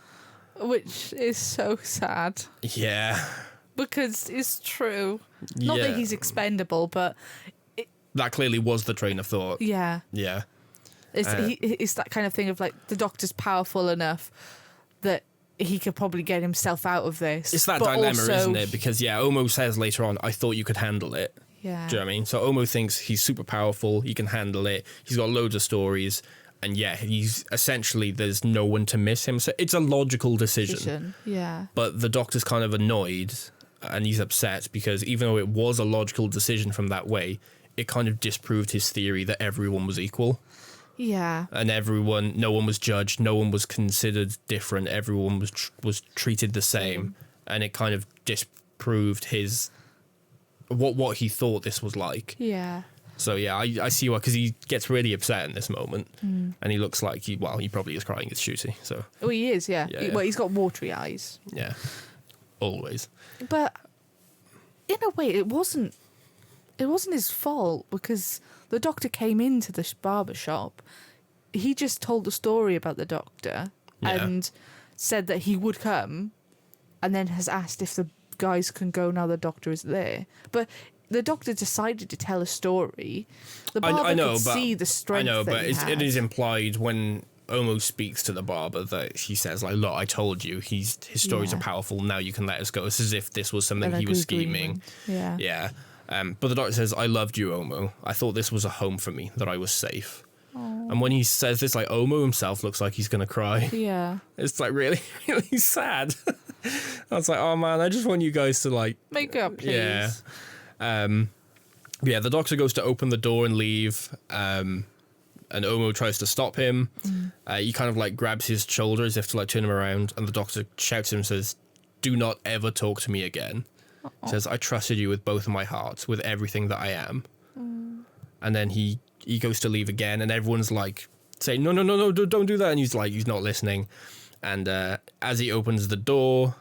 Which is so sad. Yeah. Because it's true. Not that he's expendable, but... that clearly was the train of thought. Yeah. Yeah. It's that kind of thing of like, the Doctor's powerful enough that he could probably get himself out of this. It's that dilemma, isn't it? Because, Omo says later on, I thought you could handle it. Yeah. Do you know what I mean? So Omo thinks he's super powerful, he can handle it, he's got loads of stories, and he's essentially, there's no one to miss him. So it's a logical decision. Yeah. But the Doctor's kind of annoyed, and he's upset, because even though it was a logical decision from that way, it kind of disproved his theory that everyone was equal. Yeah. And no one was judged, no one was considered different, everyone was treated the same. And it kind of disproved his... what he thought this was like. Yeah. So I see why, because he gets really upset in this moment, and he looks like he probably is crying his shooty. So. Oh, he is, yeah. Well, he's got watery eyes. Yeah, always. But in a way, it wasn't his fault, because the Doctor came into the barber shop. He just told the story about the Doctor and said that he would come, and then has asked if the guys can go now the Doctor is there. But the Doctor decided to tell a story. The barber could see the strength. I know, but it is implied when Omo speaks to the barber that he says, like, look, I told you, his stories are powerful, now you can let us go. It's as if this was something he was scheming. Yeah. But the Doctor says, I loved you, Omo. I thought this was a home for me, that I was safe. Aww. And when he says this, like, Omo himself looks like he's going to cry. Yeah. It's, like, really, really sad. I was like, oh, man, I just want you guys to, like... make up, please. Yeah. The Doctor goes to open the door and leave, and Omo tries to stop him. He kind of, like, grabs his shoulder as if to, like, turn him around, and the Doctor shouts at him and says, do not ever talk to me again. He says, I trusted you with both of my hearts, with everything that I am. And then he goes to leave again, and everyone's like saying, no, don't do that. And he's like, he's not listening. And as he opens the door,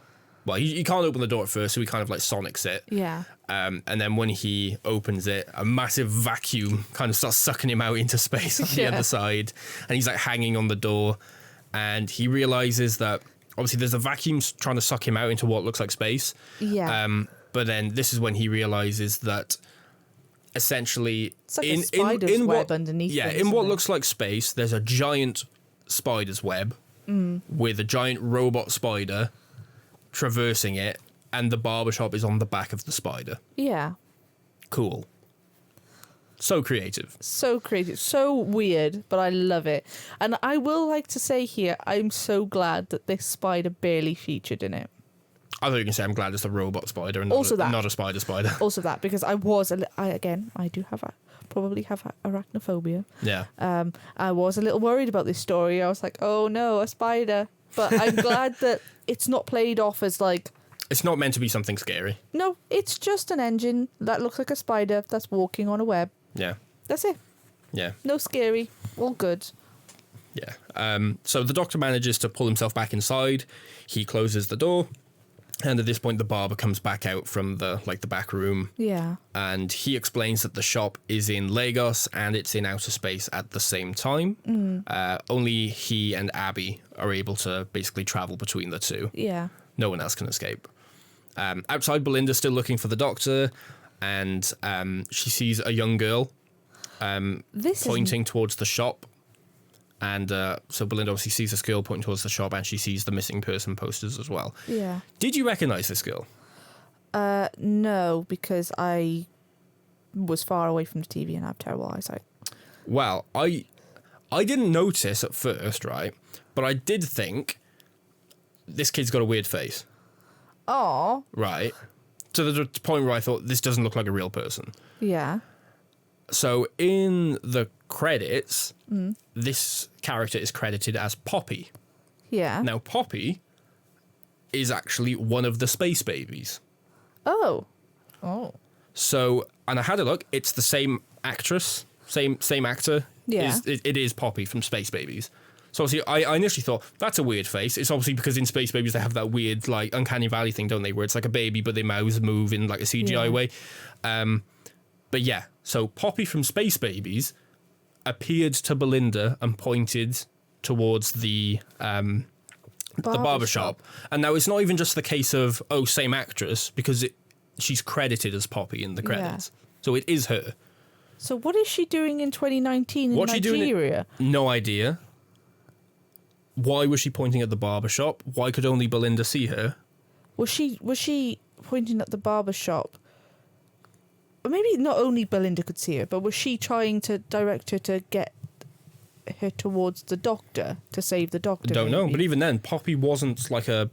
well, he can't open the door at first, so he kind of like sonics it. Yeah. And then when he opens it, a massive vacuum kind of starts sucking him out into space on the other side. And he's like hanging on the door, and he realizes that obviously there's a vacuum trying to suck him out into what looks like space. Yeah. But then this is when he realizes that essentially it's like a spider's web underneath. Yeah, in what looks like space, there's a giant spider's web with a giant robot spider traversing it, and the barbershop is on the back of the spider. Yeah. Cool. So creative. So creative. So weird, but I love it. And I will like to say here, I'm so glad that this spider barely featured in it. I thought you can say I'm glad it's a robot spider and not a spider. Also that, because I do have probably have arachnophobia. Yeah. I was a little worried about this story. I was like, oh no, a spider. But I'm glad that it's not played off as like... It's not meant to be something scary. No, it's just an engine that looks like a spider that's walking on a web. Yeah. That's it. Yeah. No scary. All good. Yeah. So the Doctor manages to pull himself back inside. He closes the door. And at this point, the barber comes back out from the back room. Yeah. And he explains that the shop is in Lagos and it's in outer space at the same time. Only he and Abby are able to basically travel between the two. Yeah. No one else can escape. Outside, Belinda's still looking for the Doctor, and she sees a young girl pointing towards the shop. And so Belinda obviously sees this girl pointing towards the shop, and she sees the missing person posters as well. Yeah. Did you recognise this girl? No, because I was far away from the TV and I have terrible eyesight. Well, I didn't notice at first, right? But I did think this kid's got a weird face. Oh. Right. To the point where I thought this doesn't look like a real person. Yeah. So in the credits, this character is credited as Poppy. Yeah. Now, Poppy is actually one of the space babies. Oh. So, and I had a look. It's the same actress, same actor. Yeah. It is Poppy from Space Babies. So obviously, I initially thought, that's a weird face. It's obviously because in Space Babies they have that weird, like, uncanny valley thing, don't they? Where it's like a baby, but their mouths move in, like, a CGI way. But yeah, so Poppy from Space Babies appeared to Belinda and pointed towards the barber shop. And now it's not even just the case of, same actress, because she's credited as Poppy in the credits. Yeah. So it is her. So what is she doing in 2019 in Nigeria? No idea. Why was she pointing at the barber shop? Why could only Belinda see her? Was she pointing at the barber shop? Or maybe not only Belinda could see her, but was she trying to direct her to get her towards the Doctor to save the Doctor? Don't know, but even then, Poppy wasn't like a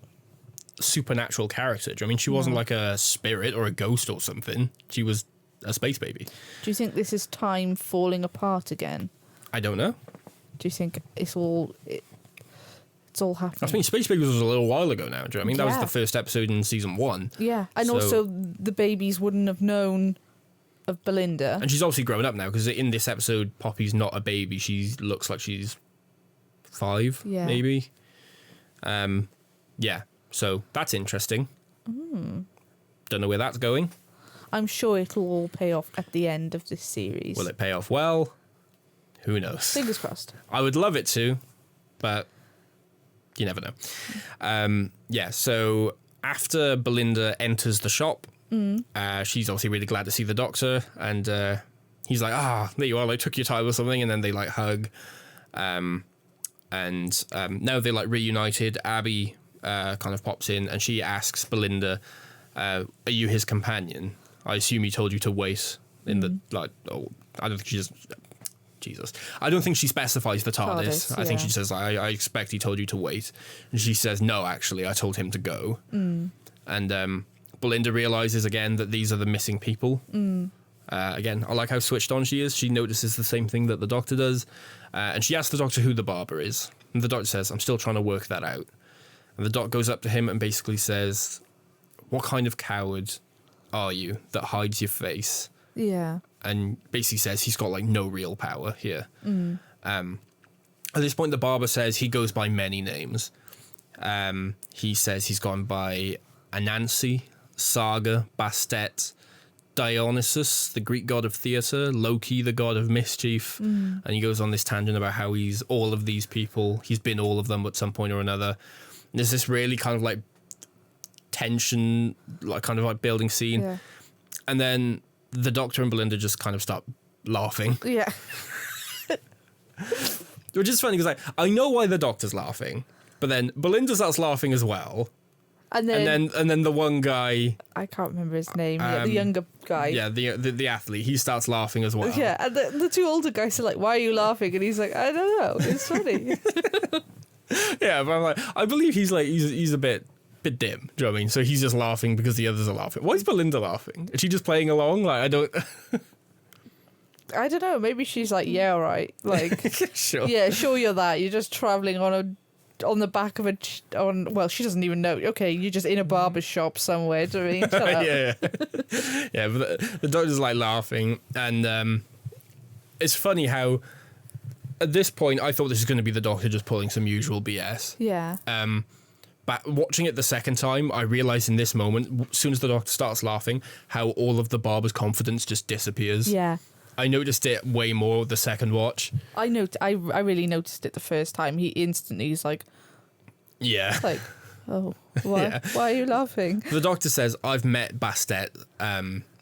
supernatural character. I mean, she wasn't like a spirit or a ghost or something. She was a space baby. Do you think this is time falling apart again? I don't know. Do you think it's all happening? I mean, Space Babies was a little while ago now. Do you know what I mean? That was the first episode in season 1. Yeah, and also the babies wouldn't have known of Belinda. And she's obviously grown up now, because in this episode, Poppy's not a baby. She looks like she's 5, maybe. Yeah, so that's interesting. Don't know where that's going. I'm sure it'll all pay off at the end of this series. Will it pay off well? Who knows? Fingers crossed. I would love it to, but you never know. Yeah, so after Belinda enters the shop, she's obviously really glad to see the Doctor, and he's like, there you are, like, took your time or something, and then they like hug, and now they're like reunited. Abby kind of pops in, and she asks Belinda, are you his companion? I assume he told you to wait in the, I don't think she just... Jesus. I don't think she specifies the TARDIS. I think she says, I expect he told you to wait. And she says, no, actually, I told him to go. And Belinda realizes again that these are the missing people. Again, I like how switched on she is. She notices the same thing that the Doctor does. And she asks the Doctor who the barber is. And the Doctor says, I'm still trying to work that out. And the Doc goes up to him and basically says, what kind of coward are you that hides your face? Yeah. And basically says he's got, like, no real power here. At this point, the barber says he goes by many names. He says he's gone by Anansi, Saga, Bastet, Dionysus, the Greek god of theatre, Loki, the god of mischief. And he goes on this tangent about how he's all of these people. He's been all of them at some point or another. And there's this really kind of, like, tension, like, kind of, like, building scene. Yeah. And then the Doctor and Belinda just kind of start laughing. Yeah. Which is funny, because, like, I know why the Doctor's laughing, but then Belinda starts laughing as well. And then the one guy, I can't remember his name. The younger guy. Yeah, the athlete. He starts laughing as well. Yeah, and the two older guys are like, "Why are you laughing?" And he's like, "I don't know. It's funny." Yeah, but I'm like, I believe he's a bit dim. Do you know what I mean? So he's just laughing because the others are laughing. Why is Belinda laughing? Is she just playing along? Like, I don't. I don't know. Maybe she's like, yeah, all right. Like, Sure. yeah, sure you're that. You're just traveling on the back of well, she doesn't even know. Okay, you're just in a barber shop somewhere. Do you know what I mean? Shut up. Yeah. But the doctor's like laughing, and it's funny how at this point I thought this was going to be the doctor just pulling some usual BS. Yeah. But watching it the second time, I realised in this moment, as soon as the doctor starts laughing, how all of the barber's confidence just disappears. Yeah. I noticed it way more the second watch. I really noticed it the first time. He's like, Yeah. like, oh, why? Yeah. Why are you laughing? The doctor says, I've met Bastet,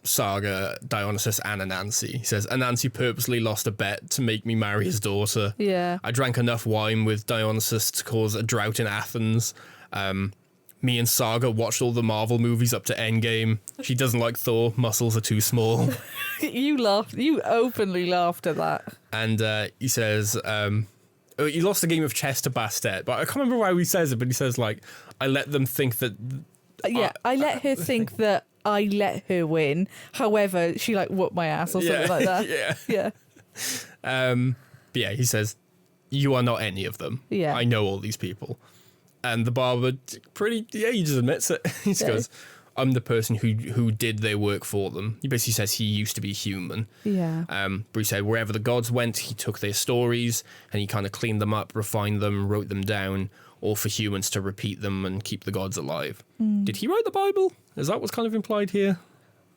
Saga, Dionysus, and Anansi. He says, Anansi purposely lost a bet to make me marry his daughter. Yeah. I drank enough wine with Dionysus to cause a drought in Athens. Me and Saga watched all the Marvel movies up to Endgame. She doesn't like Thor. Muscles are too small. You laughed. You openly laughed at that. And he says, he lost a game of chess to Bastet. But I can't remember why he says it, but he says, like, I let them think that... I let her think that I let her win. However, she, like, whooped my ass or something like that. Yeah. Yeah. But yeah, he says, you are not any of them. Yeah. I know all these people. And the barber, he just admits it. He just goes, I'm the person who did their work for them. He basically says he used to be human. Yeah. Bruce said wherever the gods went, he took their stories and he kind of cleaned them up, refined them, wrote them down, all for humans to repeat them and keep the gods alive. Did he write the Bible? Is that what's kind of implied here?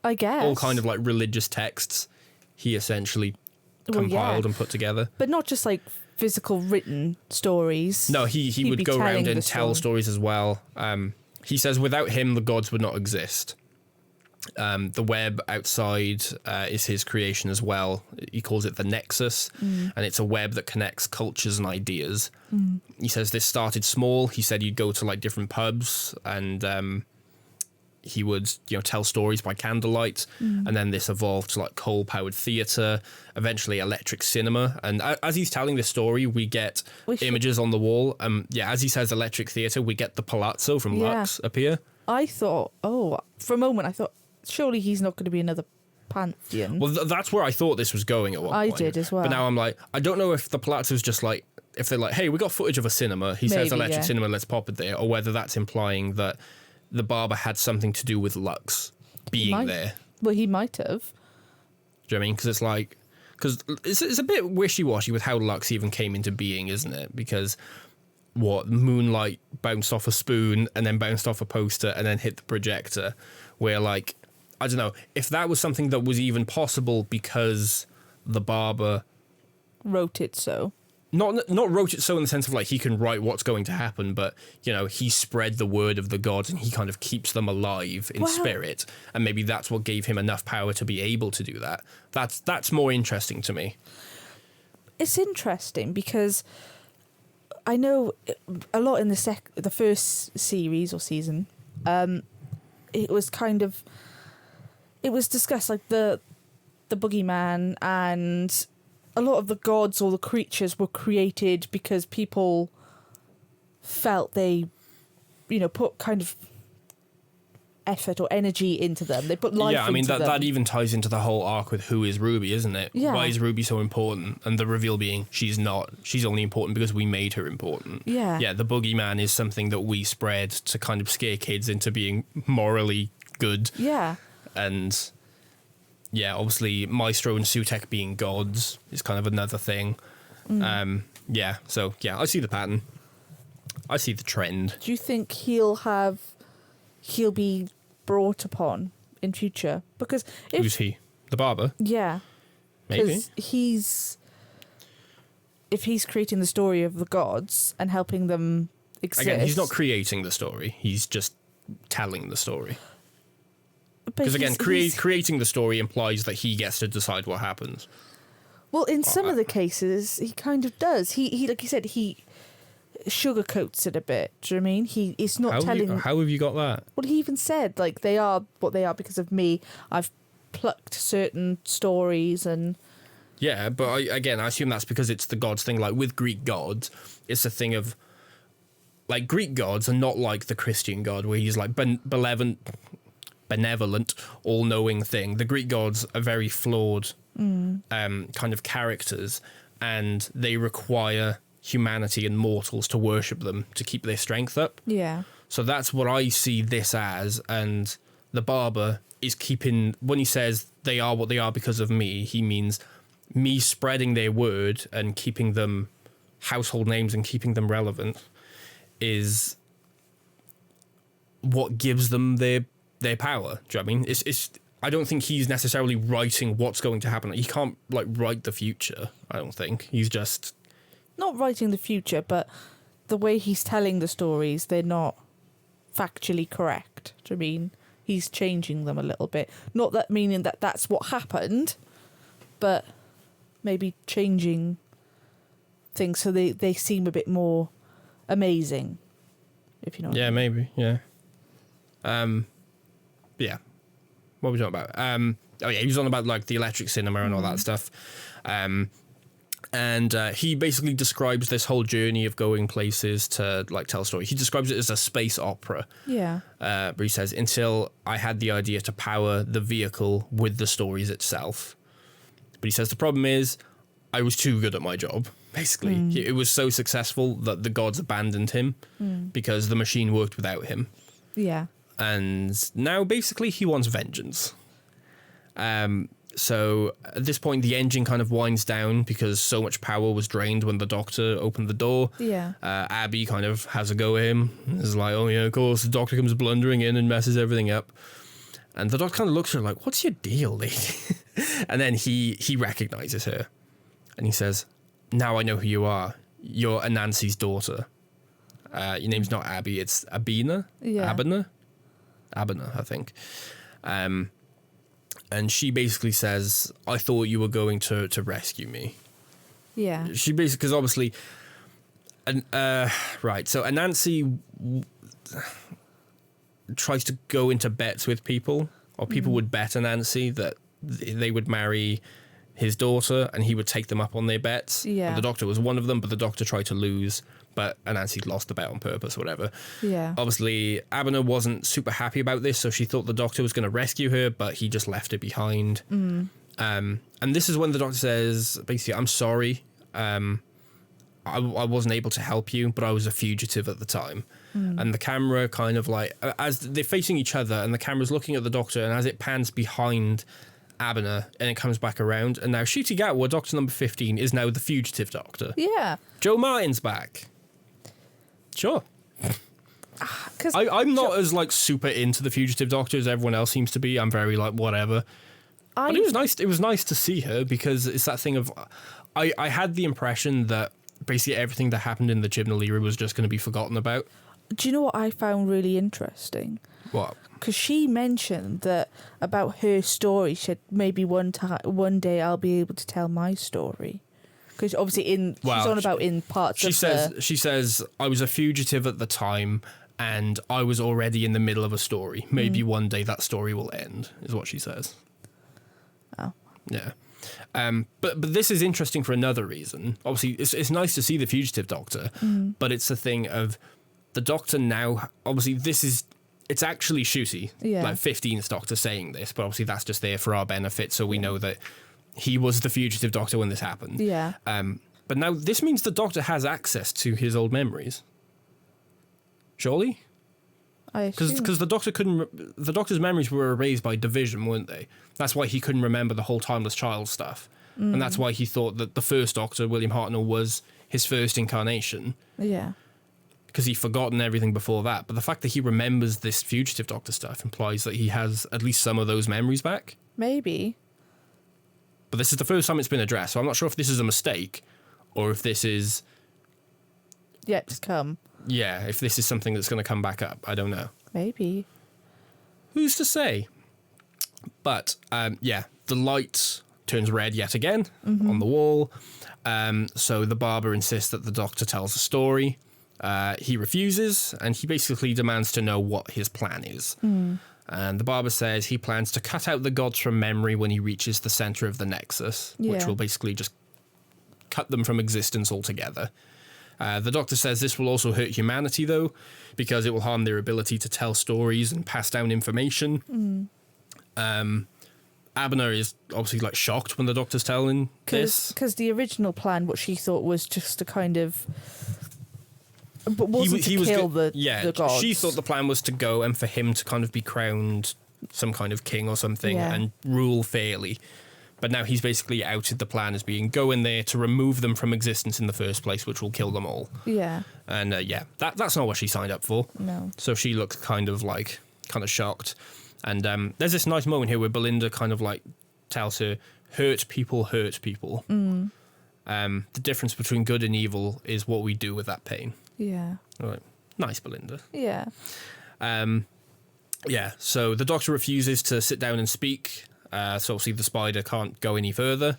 I guess. All kind of like religious texts he essentially compiled and put together. But not just like physical written stories. No, he would go around and tell stories as well. He says without him, the gods would not exist. The web outside is his creation as well. He calls it the Nexus, and it's a web that connects cultures and ideas. He says this started small. He said you'd go to like different pubs and he would tell stories by candlelight, and then this evolved to like coal-powered theatre, eventually electric cinema. And as he's telling this story, we get images on the wall. As he says electric theatre, we get the palazzo from Lux appear. I thought, for a moment, I thought, surely he's not going to be another Pantheon. Well, that's where I thought this was going at one point. I did as well. But now I'm like, I don't know if the palazzo's just like, if they're like, hey, we got footage of a cinema. He says electric cinema, let's pop it there. Or whether that's implying that the barber had something to do with Lux being there. Well, he might have. Do you know what I mean? Because it's like, it's a bit wishy-washy with how Lux even came into being, isn't it? Because moonlight bounced off a spoon and then bounced off a poster and then hit the projector, where like, I don't know, if that was something that was even possible because the barber wrote it so. Not wrote it so in the sense of like he can write what's going to happen, but he spread the word of the gods and he kind of keeps them alive in spirit, and maybe that's what gave him enough power to be able to do that. That's more interesting to me. It's interesting because I know a lot in the first series or season. It was discussed like the boogeyman, and a lot of the gods or the creatures were created because people felt they, put kind of effort or energy into them. They put life into them. Yeah, I mean, that even ties into the whole arc with who is Ruby, isn't it? Yeah. Why is Ruby so important? And the reveal being she's not. She's only important because we made her important. Yeah. Yeah, the boogeyman is something that we spread to kind of scare kids into being morally good. Yeah. And yeah, obviously Maestro and Sutek being gods is kind of another thing. I see the pattern. I see the trend. Do you think he'll be brought upon in future? Because who's he? The barber? Yeah. Maybe. If he's creating the story of the gods and helping them exist. Again, he's not creating the story. He's just telling the story. Because again, creating the story implies that he gets to decide what happens. Well, in some of the cases, he kind of does. He like you said, he sugarcoats it a bit. Do you know what I mean? It's not telling. How have you got that? Well, he even said like they are what they are because of me. I've plucked certain stories and. Yeah, but I assume that's because it's the gods thing. Like with Greek gods, it's a thing of like Greek gods are not like the Christian god where he's like benevolent, all-knowing thing. The Greek gods are very flawed kind of characters, and they require humanity and mortals to worship them to keep their strength up. Yeah. So that's what I see this as, and the Barber is keeping, when he says they are what they are because of me, he means me spreading their word and keeping them household names and keeping them relevant is what gives them their power. Do you know what I mean? It's I don't think he's necessarily writing what's going to happen. He can't like write the future, I don't think. He's just not writing the future, but the way he's telling the stories, they're not factually correct. Do you mean? He's changing them a little bit. Not that meaning that that's what happened, but maybe changing things so they seem a bit more amazing, if you know what I mean. Maybe, yeah. Yeah. What were we talking about? He was on about like the electric cinema and all that stuff. And he basically describes this whole journey of going places to like tell a story. He describes it as a space opera. Yeah. Where he says, until I had the idea to power the vehicle with the stories itself. But he says the problem is I was too good at my job, basically. It was so successful that the gods abandoned him because the machine worked without him. Yeah. And now basically he wants vengeance. So at this point, the engine kind of winds down because so much power was drained when the Doctor opened the door. Yeah. Abby kind of has a go at him. It's like, oh yeah, of course, the Doctor comes blundering in and messes everything up. And the Doctor kind of looks at her like, what's your deal, lady? And then he recognizes her. And he says, now I know who you are. You're Anansi's daughter. Your name's not Abby, it's Abina? Yeah. Abina, I think. And she basically says, I thought you were going to rescue me. Yeah. She basically, because obviously, right, so Anansi tries to go into bets with people, or people would bet Anansi that they would marry his daughter and he would take them up on their bets. Yeah. And the Doctor was one of them, but the Doctor tried to lose, but Anansi lost the bet on purpose or whatever. Yeah. Obviously, Abner wasn't super happy about this, so she thought the Doctor was going to rescue her, but he just left her behind. And this is when the Doctor says, basically, I'm sorry. I wasn't able to help you, but I was a fugitive at the time. And the camera kind of like, as they're facing each other and the camera's looking at the Doctor, and as it pans behind Abner and it comes back around, and now Ncuti Gatwa, Doctor number 15, is now the fugitive Doctor. Yeah. Joe Martin's back. Sure. I'm not as like super into the fugitive Doctor as everyone else seems to be. I'm very like whatever. But it was nice. It was nice to see her because it's that thing of I had the impression that basically everything that happened in the Chibnall era was just going to be forgotten about. Do you know what I found really interesting? What? Because she mentioned that about her story. She said maybe one day I'll be able to tell my story. Because obviously she's on about in parts she says I was a fugitive at the time and I was already in the middle of a story. Maybe one day that story will end, is what she says. Oh. Yeah. But this is interesting for another reason. Obviously, it's nice to see the fugitive Doctor, but it's a thing of the Doctor now. Obviously, it's actually Ncuti, like 15th Doctor saying this, but obviously that's just there for our benefit, so we know that he was the fugitive Doctor when this happened. Yeah. But now this means the Doctor has access to his old memories. Surely? Because the Doctor's memories were erased by division, weren't they? That's why he couldn't remember the whole Timeless Child stuff. And that's why he thought that the first Doctor, William Hartnell, was his first incarnation. Yeah. Because he'd forgotten everything before that. But the fact that he remembers this fugitive Doctor stuff implies that he has at least some of those memories back. Maybe. But this is the first time it's been addressed, so I'm not sure if this is a mistake or if this is... Yet to come. Yeah, if this is something that's going to come back up. I don't know. Maybe. Who's to say? But, the light turns red yet again on the wall. So the Barber insists that the Doctor tells a story. He refuses, and he basically demands to know what his plan is. And the Barber says he plans to cut out the gods from memory when he reaches the center of the Nexus, which will basically just cut them from existence altogether. The Doctor says this will also hurt humanity, though, because it will harm their ability to tell stories and pass down information. And Abner is obviously like shocked when the Doctor's telling this. Because the original plan, what she thought was just to kind of... But wasn't to kill the gods. She thought the plan was to go and for him to kind of be crowned some kind of king or something and rule fairly. But now he's basically outed the plan as being go in there to remove them from existence in the first place, which will kill them all. Yeah. And that's not what she signed up for. No. So she looks kind of shocked. And there's this nice moment here where Belinda kind of like tells her, hurt people hurt people. Mm. The difference between good and evil is what we do with that pain. Yeah. All right. Nice, Belinda. Yeah. So the Doctor refuses to sit down and speak. So obviously the spider can't go any further.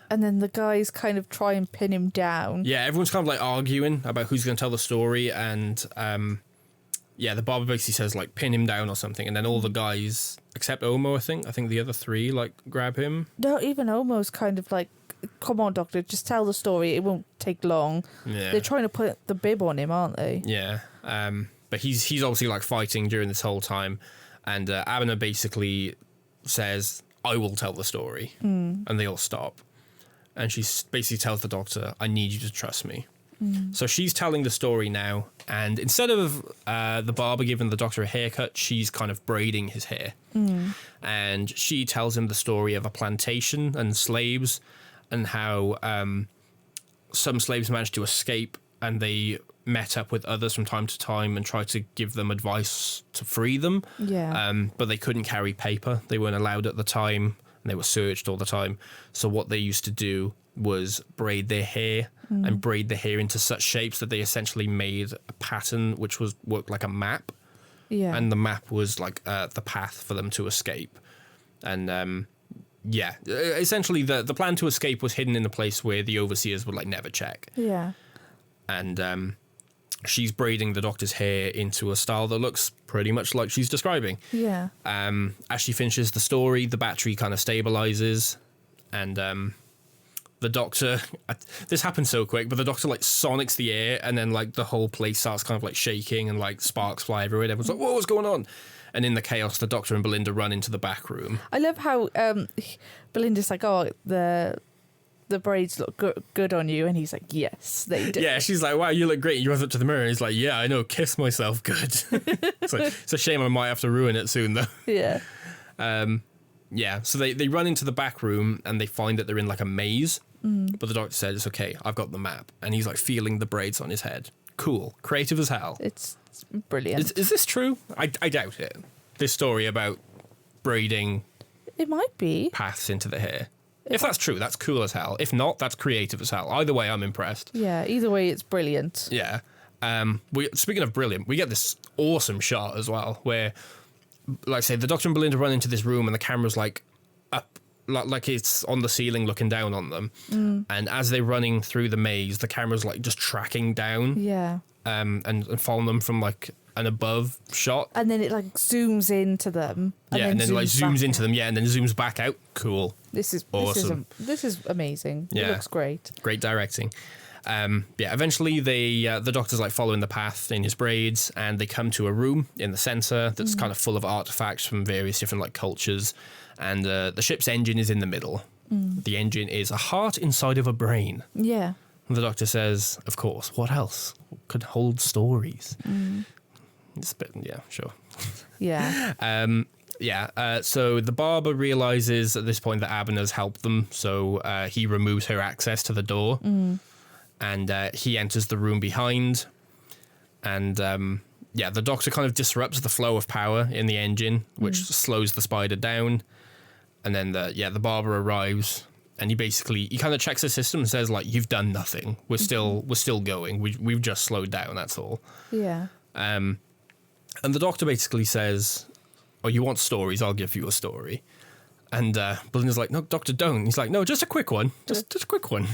And then the guys kind of try and pin him down. Yeah, everyone's kind of like arguing about who's going to tell the story. And the Barber basically says like pin him down or something. And then all the guys, except Omo, I think the other three like grab him. No, even Omo's kind of like, come on, Doctor, just tell the story. It won't take long. Yeah. They're trying to put the bib on him, aren't they? Yeah. But he's obviously like fighting during this whole time. And Abner basically says, I will tell the story. And they all stop. And she basically tells the Doctor, I need you to trust me. So she's telling the story now. And instead of the barber giving the Doctor a haircut, she's kind of braiding his hair. And she tells him the story of a plantation and slaves and how some slaves managed to escape and they met up with others from time to time and tried to give them advice to free them. Yeah. But they couldn't carry paper. They weren't allowed at the time and they were searched all the time. So what they used to do was braid their hair and braid the hair into such shapes that they essentially made a pattern which worked like a map. Yeah. And the map was like the path for them to escape. And essentially the plan to escape was hidden in a place where the overseers would like never check. Yeah. And she's braiding the Doctor's hair into a style that looks pretty much like she's describing. Yeah. As she finishes the story, the battery kind of stabilizes, and the Doctor, this happens so quick, but the Doctor like sonics the air, and then like the whole place starts kind of like shaking, and like sparks fly everywhere. Everyone's like, "Whoa, what's going on?" And in the chaos, the Doctor and Belinda run into the back room. I love how Belinda's like, "Oh, the braids look good on you," and he's like, "Yes, they do." Yeah, she's like, "Wow, you look great." He runs up to the mirror and he's like, "Yeah, I know, kiss myself good." It's like, it's a shame I might have to ruin it soon though. Yeah. So they run into the back room and they find that they're in like a maze. But the Doctor said, "It's okay, I've got the map." And he's like feeling the braids on his head. Cool. Creative as hell. It's brilliant. Is this true? I doubt it. This story about braiding It might be. paths into the hair. If that's true, that's cool as hell. If not, that's creative as hell. Either way, I'm impressed. Yeah, either way, it's brilliant. Yeah. Speaking of brilliant, we get this awesome shot as well where, like I say, the Doctor and Belinda run into this room and the camera's like up, like it's on the ceiling looking down on them. And as they're running through the maze, the camera's like just tracking down. Yeah. And following them from like an above shot. And then it like zooms into them. And then like zooms into them, and then zooms back out. Cool. This is awesome. This is amazing. Yeah. It looks great. Great directing. Eventually the Doctor's like following the path in his braids and they come to a room in the center that's kind of full of artifacts from various different like cultures, and the ship's engine is in the middle. The engine is a heart inside of a brain. Yeah. And the Doctor says, of course, what else could hold stories? It's a bit, yeah, sure. Yeah. So the Barber realizes at this point that Abner's helped them, so he removes her access to the door, and he enters the room behind, and the Doctor kind of disrupts the flow of power in the engine, which slows the spider down, and then the Barber arrives, and he kind of checks the system and says like, "You've done nothing. We're still going. We've just slowed down. That's all." Yeah. And the Doctor basically says, "Oh, you want stories? I'll give you a story." And Belinda's like, "No, Doctor, don't." He's like, "No, just a quick one. Just a quick one."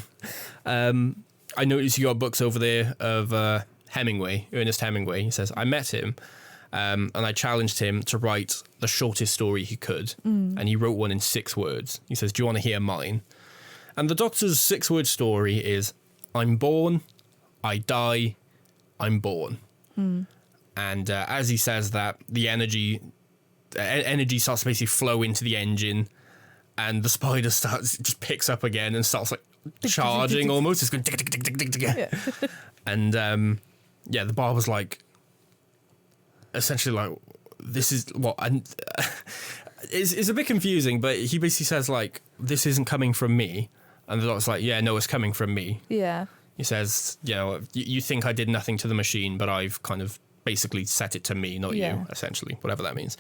I noticed you got books over there of Ernest Hemingway. He says, "I met him and I challenged him to write the shortest story he could. And he wrote one in 6 words. He says, 'Do you want to hear mine?' And the Doctor's 6-word story is, I'm born, I die, I'm born." And as he says that, the energy starts to basically flow into the engine, and the spider just picks up again and starts like charging almost. It's going tick, tick, tick, tick, tick, tick. Yeah. And the barber's like, essentially like, this is what, and it's a bit confusing, but he basically says like, this isn't coming from me, and the doctor's like, yeah, no, it's coming from me. Yeah. He says, you think I did nothing to the machine, but I've kind of basically set it to me, not you, essentially, whatever that means.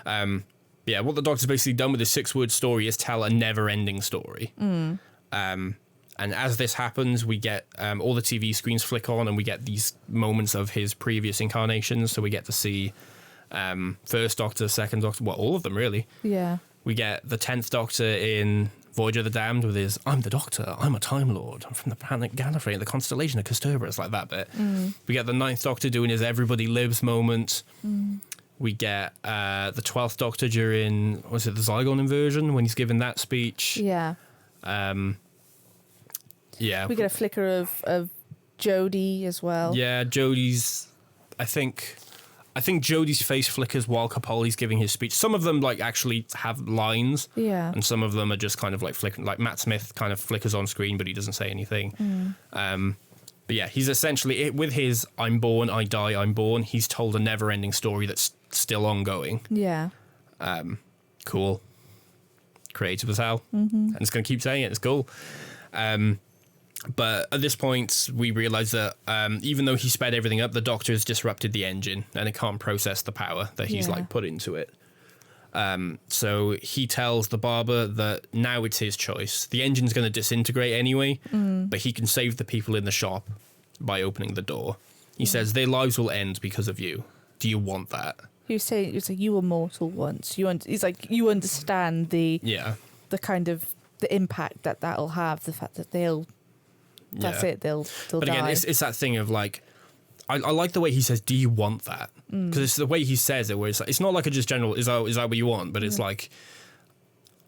What the doctor's basically done with this 6-word story is tell a never-ending story. And as this happens, we get all the TV screens flick on, and we get these moments of his previous incarnations. So we get to see First Doctor, Second Doctor, well, all of them, really. Yeah. We get the 10th Doctor in Voyage of the Damned with his, I'm the Doctor, I'm a Time Lord, I'm from the planet Gallifrey, the constellation of Castorba, like that bit. We get the 9th Doctor doing his Everybody Lives moment. We get the 12th Doctor during, was it the Zygon inversion, when he's giving that speech. Yeah. Yeah. We get a flicker of Jodie as well. Yeah, Jodie's, I think Jodie's face flickers while Capaldi's giving his speech. Some of them like actually have lines. Yeah. And some of them are just kind of like flickering, like Matt Smith kind of flickers on screen, but he doesn't say anything. But yeah, he's essentially, with his I'm born, I die, I'm born, he's told a never-ending story that's still ongoing. Yeah. Cool. Creative as hell. And it's going to keep saying it. It's cool. But at this point, we realise that even though he sped everything up, the Doctor has disrupted the engine and it can't process the power that he's like put into it. So he tells the barber that now it's his choice. The engine's going to disintegrate anyway, but he can save the people in the shop by opening the door. He says their lives will end because of you. Do you want that? He was saying, it's like, you were mortal once. He's like, you understand the kind of the impact that'll have. The fact that that's it. They'll but die. Again, it's that thing of like, I like the way he says, "Do you want that?" Because it's the way he says it, where it's not like a just general, "Is that what you want?" But it's like,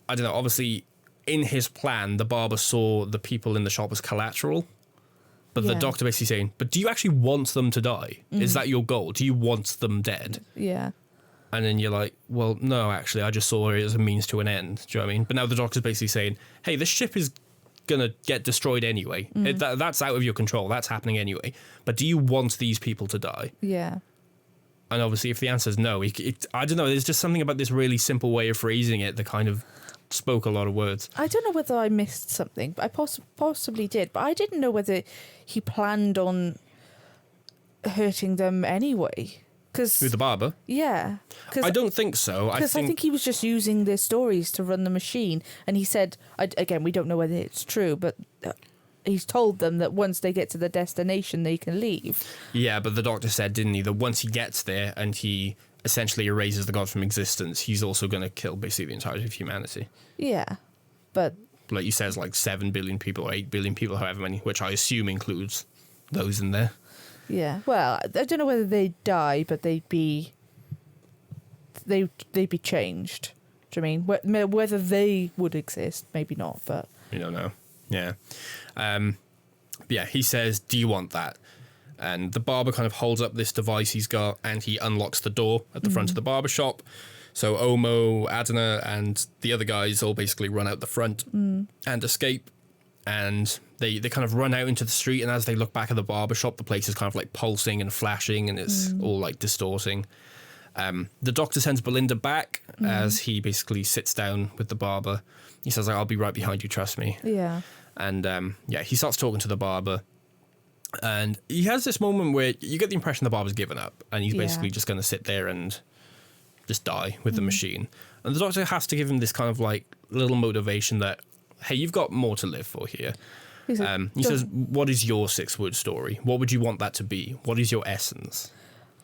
I don't know. Obviously, in his plan, the barber saw the people in the shop as collateral, but the Doctor basically saying, "But do you actually want them to die? Is that your goal? Do you want them dead?" Yeah. And then you're like, well, no, actually, I just saw it as a means to an end. Do you know what I mean? But now the Doctor's basically saying, hey, this ship is gonna get destroyed anyway. That's out of your control. That's happening anyway. But do you want these people to die? Yeah. And obviously, if the answer is no, I don't know. There's just something about this really simple way of phrasing it that kind of spoke a lot of words. I don't know whether I missed something, but I possibly did. But I didn't know whether he planned on hurting them anyway. With the barber? Yeah. I don't think so. Because I think he was just using their stories to run the machine. And he said, again, we don't know whether it's true, but he's told them that once they get to the destination, they can leave. Yeah, but the Doctor said, didn't he, that once he gets there and he essentially erases the god from existence, he's also going to kill basically the entirety of humanity. Yeah, but... like you says, like 7 billion people or 8 billion people, however many, which I assume includes those in there. Yeah, well, I don't know whether they'd die, but they'd be changed. Do you mean whether they would exist? Maybe not, but you don't know. Yeah, yeah. He says, "Do you want that?" And the barber kind of holds up this device he's got, and he unlocks the door at the front of the barber shop. So Omo, Adana, and the other guys all basically run out the front and escape. And they kind of run out into the street, and as they look back at the barber shop, the place is kind of like pulsing and flashing, and it's all like distorting. The Doctor sends Belinda back as he basically sits down with the barber. He says, I'll be right behind you, trust me. Yeah. And he starts talking to the barber. And he has this moment where you get the impression the barber's given up, and he's basically just going to sit there and just die with the machine. And the Doctor has to give him this kind of like little motivation that, hey, you've got more to live for here. He says, what is your 6-word story? What would you want that to be? What is your essence?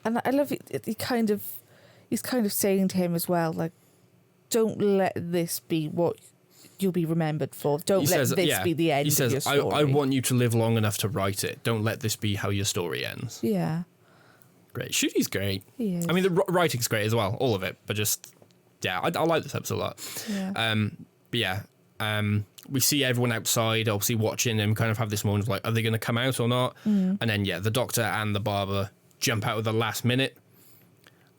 And I love it. He's kind of saying to him as well, like, don't let this be what you'll be remembered for. Don't let this be the end of your story. I want you to live long enough to write it. Don't let this be how your story ends. Yeah. Great. Shooty's great. He is. I mean, the writing's great as well, all of it. But just, I like this episode a lot. Yeah. We see everyone outside, obviously watching him, kind of have this moment of like, are they going to come out or not? And then, the Doctor and the barber jump out at the last minute.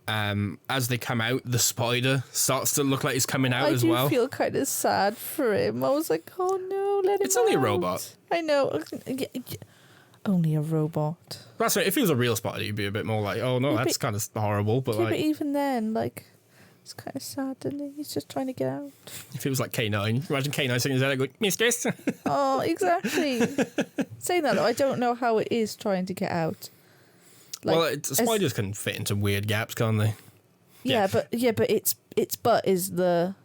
As they come out, the spider starts to look like it's coming out as well. I do feel kind of sad for him. I was like, oh no, let him It's only a out. robot. I know. Only a robot. That's right. If it was a real spider, you'd be a bit more like, oh no, that's kind of horrible. But but even then, like, it's kind of sad, isn't it? He's just trying to get out. If it was like K9, imagine K9 sitting there going, mistress. Oh, exactly. Saying that though, I don't know how it is trying to get out. Like, well, spiders can fit into weird gaps, can't they? Yeah, but its butt is the.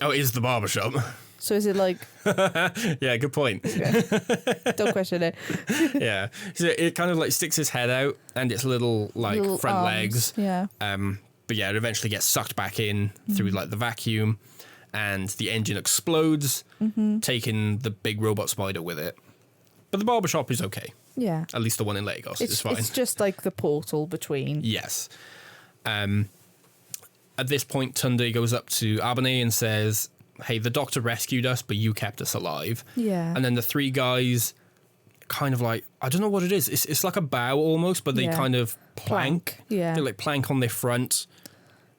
Oh, it is the barbershop. So is it like? Yeah, good point. Okay. Don't question it. Yeah, so it kind of like sticks its head out and its little front arms. legs. Yeah. But yeah, it eventually gets sucked back in through like the vacuum, and the engine explodes, taking the big robot spider with it. But the barbershop is okay. Yeah. At least the one in Lagos is fine. It's just like the portal between. Yes. At this point, Tunde goes up to Abane and says, hey, the doctor rescued us, but you kept us alive. Yeah. And then the three guys kind of like, I don't know what it is. It's like a bow almost, but they kind of plank. Yeah. They like plank on their front.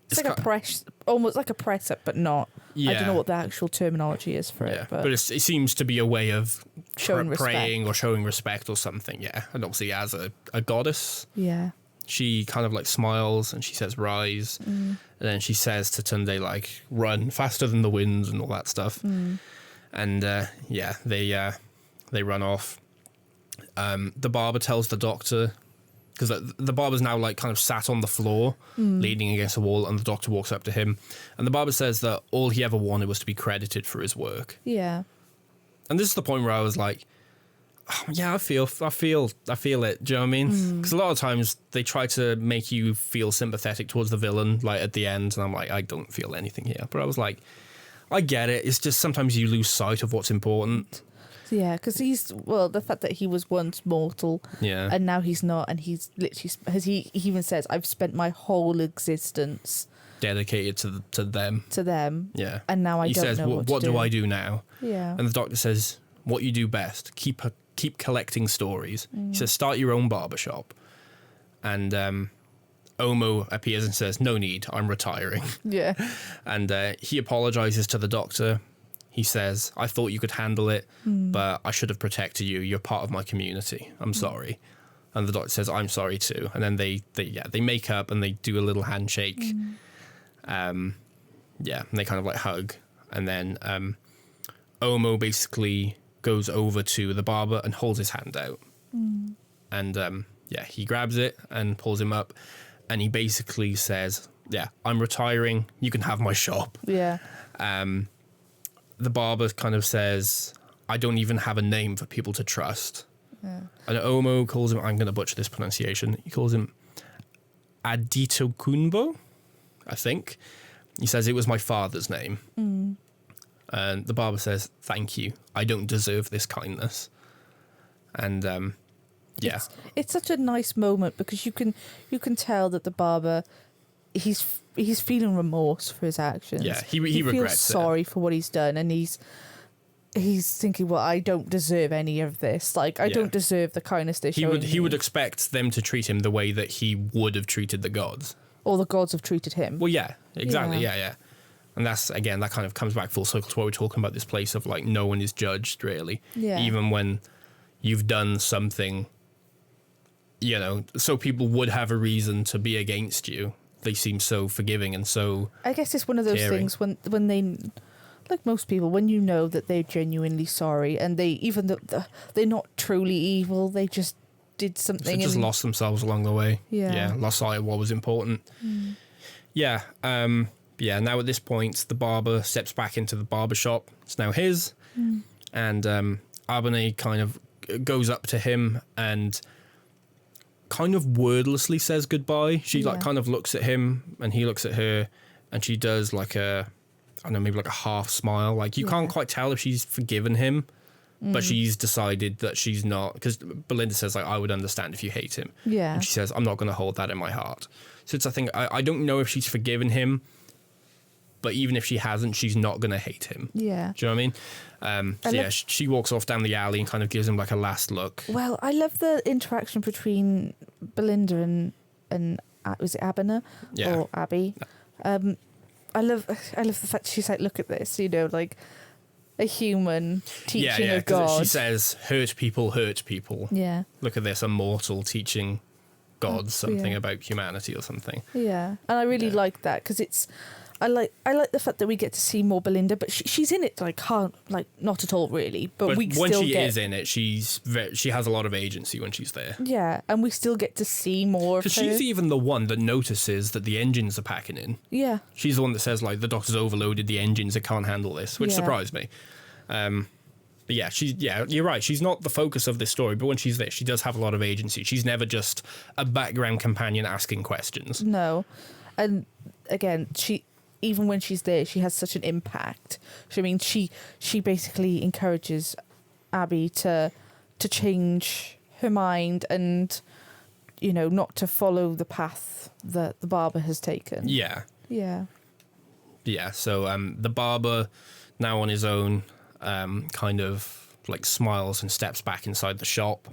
It's like a press, almost like a press up, but not. Yeah. I don't know what the actual terminology is for it. But it seems to be a way of showing praying respect. or showing respect or something. Yeah. And obviously as a goddess, Yeah. she kind of like smiles and she says, rise. And then she says to Tunde, like, run faster than the winds and all that stuff. And they run off. The barber tells the doctor, because the barber's now like kind of sat on the floor, leaning against a wall, and the doctor walks up to him. And the barber says that all he ever wanted was to be credited for his work. Yeah. And this is the point where I was like, oh, yeah, I feel it. Do you know what I mean? Because a lot of times they try to make you feel sympathetic towards the villain, like at the end, and I'm like, I don't feel anything here. But I was like, I get it. It's just sometimes you lose sight of what's important. Yeah, because the fact that he was once mortal, and now he's not, and he's literally, he even says, I've spent my whole existence dedicated to them. Yeah. And now I don't know what do I do now? Yeah. And the doctor says, what you do best, keep collecting stories. He says, start your own barbershop. And Omo appears and says, no need, I'm retiring. Yeah. And he apologizes to the doctor. He says, I thought you could handle it, but I should have protected you. You're part of my community. I'm sorry. And the doctor says, I'm sorry too. And then they make up and they do a little handshake. And they kind of like hug. And then Omo basically goes over to the barber and holds his hand out. And he grabs it and pulls him up. And he basically says, I'm retiring. You can have my shop. Yeah. The barber kind of says, I don't even have a name for people to trust. Yeah. And Omo calls him, I'm going to butcher this pronunciation, he calls him Aditokunbo, I think. He says, it was my father's name. And the barber says, thank you. I don't deserve this kindness. And It's such a nice moment because you can tell that the barber, he's feeling remorse for his actions. Yeah, he regrets feels it. sorry for what he's done, and he's thinking, well, I don't deserve any of this. Like, I don't deserve the kindness they're showing He would expect them to treat him the way that he would have treated the gods. Or the gods have treated him. Well, yeah, exactly, yeah. And that's, again, that kind of comes back full circle to what we're talking about, this place of, like, no one is judged, really. Yeah. Even when you've done something, so people would have a reason to be against you. They seem so forgiving and so I guess it's one of those caring. things when they, like most people, when you know that they're genuinely sorry and they're not truly evil, they just did something. They just lost themselves along the way. Yeah. Lost sight of what was important. Yeah. Now at this point, the barber steps back into the barber shop. It's now his. And Abane kind of goes up to him and kind of wordlessly says goodbye. She kind of looks at him and he looks at her and she does like maybe like a half smile. Like you can't quite tell if she's forgiven him, but she's decided that she's not, because Belinda says like, I would understand if you hate him. Yeah. And she says, I'm not going to hold that in my heart. So it's a thing. I don't know if she's forgiven him, but even if she hasn't, she's not going to hate him. Yeah. Do you know what I mean? She walks off down the alley and kind of gives him like a last look. Well, I love the interaction between Belinda and was it Abner or Abby? I love the fact she's like, look at this, you know, like a human teaching a god. She says, hurt people. Yeah. Look at this, a mortal teaching gods something about humanity or something. Yeah, and I really like that because it's. I like the fact that we get to see more Belinda, but she's in it not at all really. But we when still she is in it, she has a lot of agency when she's there. Yeah, and we still get to see more. Because she's even the one that notices that the engines are packing in. Yeah, she's the one that says like the doctor's overloaded the engines; it can't handle this, which surprised me. But you're right. She's not the focus of this story, but when she's there, she does have a lot of agency. She's never just a background companion asking questions. No, and again, even when she's there, she has such an impact. She basically encourages Abby to change her mind and, you know, not to follow the path that the Barber has taken. Yeah. Yeah. Yeah. So the Barber, now on his own, kind of like smiles and steps back inside the shop,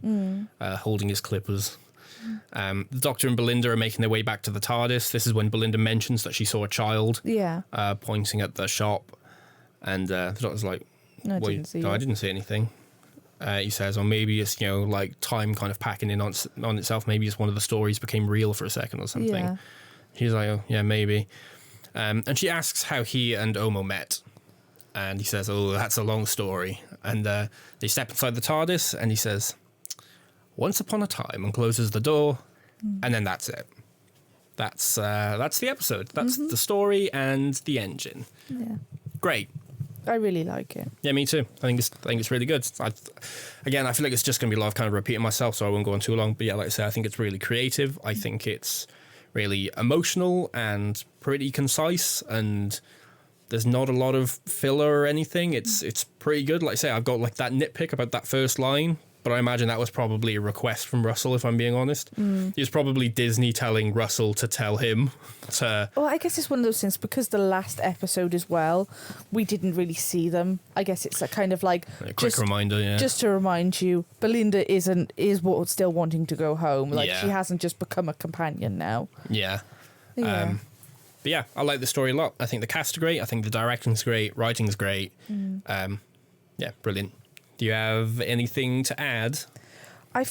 holding his clippers. The Doctor and Belinda are making their way back to the TARDIS. This is when Belinda mentions that she saw a child pointing at the shop. And the Doctor's like, I didn't see anything. He says, or maybe it's, you know, like time kind of packing in on itself. Maybe it's one of the stories became real for a second or something. Yeah. He's like, oh, yeah, maybe. And she asks how he and Omo met. And he says, oh, that's a long story. And they step inside the TARDIS and he says, once upon a time, and closes the door, and then that's it. That's the episode. That's the story and the engine. Yeah, great. I really like it. Yeah, me too. I think it's really good. I feel like it's just going to be a lot of kind of repeating myself, so I won't go on too long. But yeah, like I said, I think it's really creative. I think it's really emotional and pretty concise, and there's not a lot of filler or anything. It's pretty good. Like I say, I've got like that nitpick about that first line. But I imagine that was probably a request from Russell, if I'm being honest. It was probably Disney telling Russell to tell him to... Well, I guess it's one of those things, because the last episode as well, we didn't really see them. I guess it's a kind of like... A quick reminder, yeah. Just to remind you, Belinda is still wanting to go home. Like, she hasn't just become a companion now. Yeah. Yeah. But yeah, I like the story a lot. I think the cast are great. I think the directing's great. Writing's great. Yeah, brilliant. Do you have anything to add? I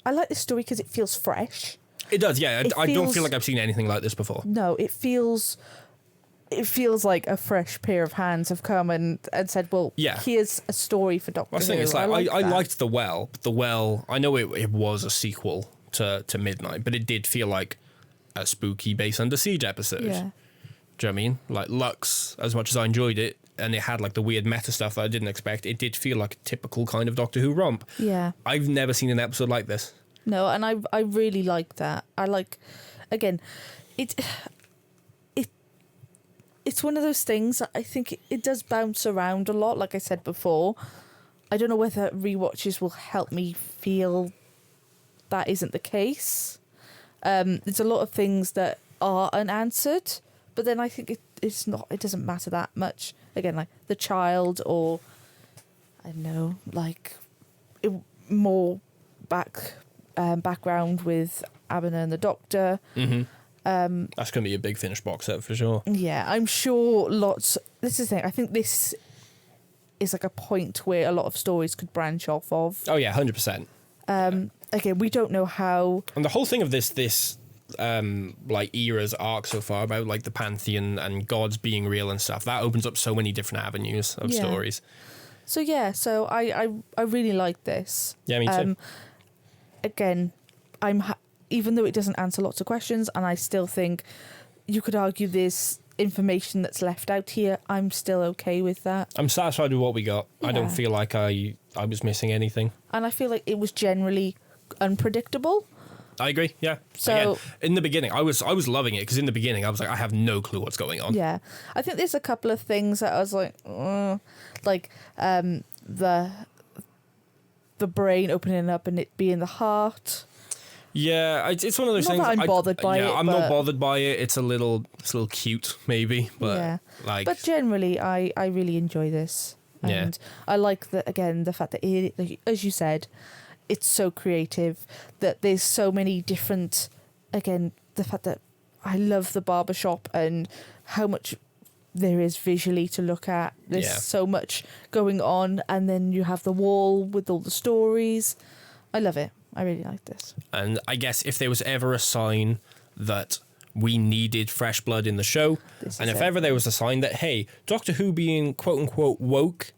like this story because it feels fresh. It does, yeah. I don't feel like I've seen anything like this before. No, it feels like a fresh pair of hands have come and said, well, here's a story for Doctor Who. I was thinking, it's like, I liked The Well, but The Well, I know it was a sequel to Midnight, but it did feel like a spooky Base Under Siege episode. Yeah. Do you know what I mean? Like Lux, as much as I enjoyed it, and it had like the weird meta stuff that I didn't expect, it did feel like a typical kind of Doctor Who romp. Yeah. I've never seen an episode like this. No, and I really like that. I like, again, it's one of those things, I think it does bounce around a lot, like I said before. I don't know whether rewatches will help me feel that isn't the case. There's a lot of things that are unanswered, but then I think it doesn't matter that much. Again, like the child, or I don't know, like more background with Abner and the Doctor. Mm-hmm. That's going to be a big finished box set for sure. Yeah, I'm sure lots. This is the thing. I think this is like a point where a lot of stories could branch off of. Oh yeah, 100%. Again, we don't know how. And the whole thing of this like era's arc so far about like the pantheon and gods being real and stuff, that opens up so many different avenues of stories. So yeah, so I really like this. Yeah, me too. Again, even though it doesn't answer lots of questions, and I still think you could argue there's information that's left out here, I'm still okay with that. I'm satisfied with what we got. I don't feel like I was missing anything. And I feel like it was generally unpredictable. I agree, yeah. So again, in the beginning, I was loving it, because in the beginning I was like, I have no clue what's going on. Yeah, I think there's a couple of things that I was like the brain opening up and it being the heart. Yeah, it's one of those not things. That I'm bothered by it. Yeah, I'm not bothered by it. It's a little cute, maybe, but But generally, I really enjoy this, and I like the fact that it, as you said, it's so creative, that there's so many different, again, the fact that I love the barbershop and how much there is visually to look at. There's so much going on, and then you have the wall with all the stories. I love it. I really like this. And I guess if there was ever a sign that we needed fresh blood in the show, and if ever there was a sign that, hey, Doctor Who being quote-unquote woke,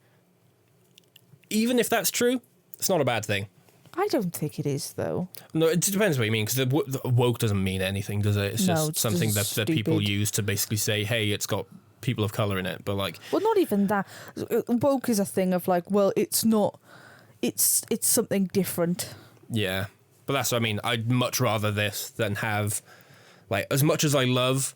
even if that's true, it's not a bad thing. I don't think it is, though. No, it depends what you mean, because the woke doesn't mean anything, does it? It's just something that people use to basically say, hey, it's got people of colour in it, but like... Well, not even that. Woke is a thing of like, well, it's not... It's something different. Yeah, but that's what I mean. I'd much rather this than have... Like, as much as I love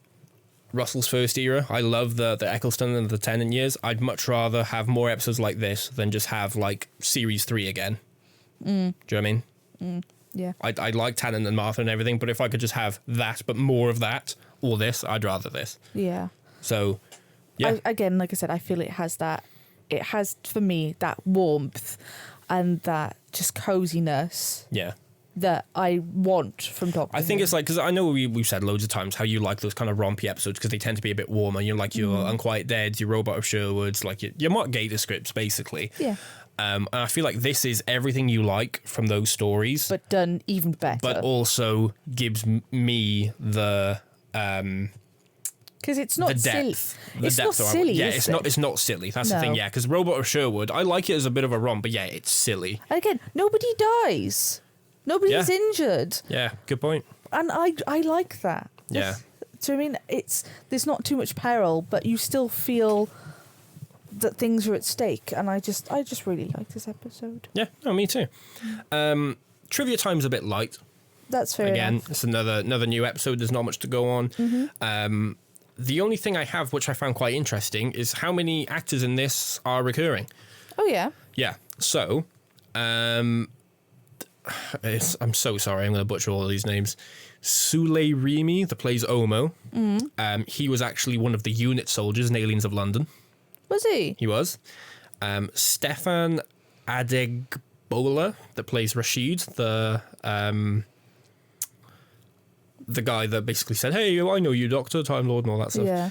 Russell's first era, I love the Eccleston and the Tennant years, I'd much rather have more episodes like this than just have, like, Series 3 again. Do you know what I mean? Yeah. I like Tennant and Martha and everything, but if I could just have that, but more of that, or this, I'd rather this. Yeah. So, yeah. Again, like I said, I feel it has, for me, that warmth and that just coziness. Yeah. That I want from Doctor Who. I think it's like, because I know we've said loads of times how you like those kind of rompy episodes because they tend to be a bit warmer. You're like your Unquiet Deads, your Robot of Sherwood's, like your Mark Gator scripts, basically. Yeah. And I feel like this is everything you like from those stories, but done even better. But also gives me the because it's not the depth. Silly. It's not silly. Yeah, is it's not silly. That's the thing. Yeah, because Robot of Sherwood, I like it as a bit of a romp, but yeah, it's silly. And again, nobody dies. Nobody's injured. Yeah, good point. And I like that. Yeah. So I mean, there's not too much peril, but you still feel that things are at stake, and I just really like this episode. Yeah, no, me too. Trivia time's a bit light. That's fair. Again, enough. it's another new episode. There's not much to go on. Mm-hmm. The only thing I have, which I found quite interesting, is how many actors in this are recurring. Oh yeah. Yeah. So, I'm so sorry. I'm going to butcher all of these names. Sule Remy, that plays Omo. He was actually one of the unit soldiers in Aliens of London. Was he? He was. Stefan Adegbola, that plays Rashid, the guy that basically said, "Hey, I know you, Doctor, Time Lord," and all that stuff. Yeah.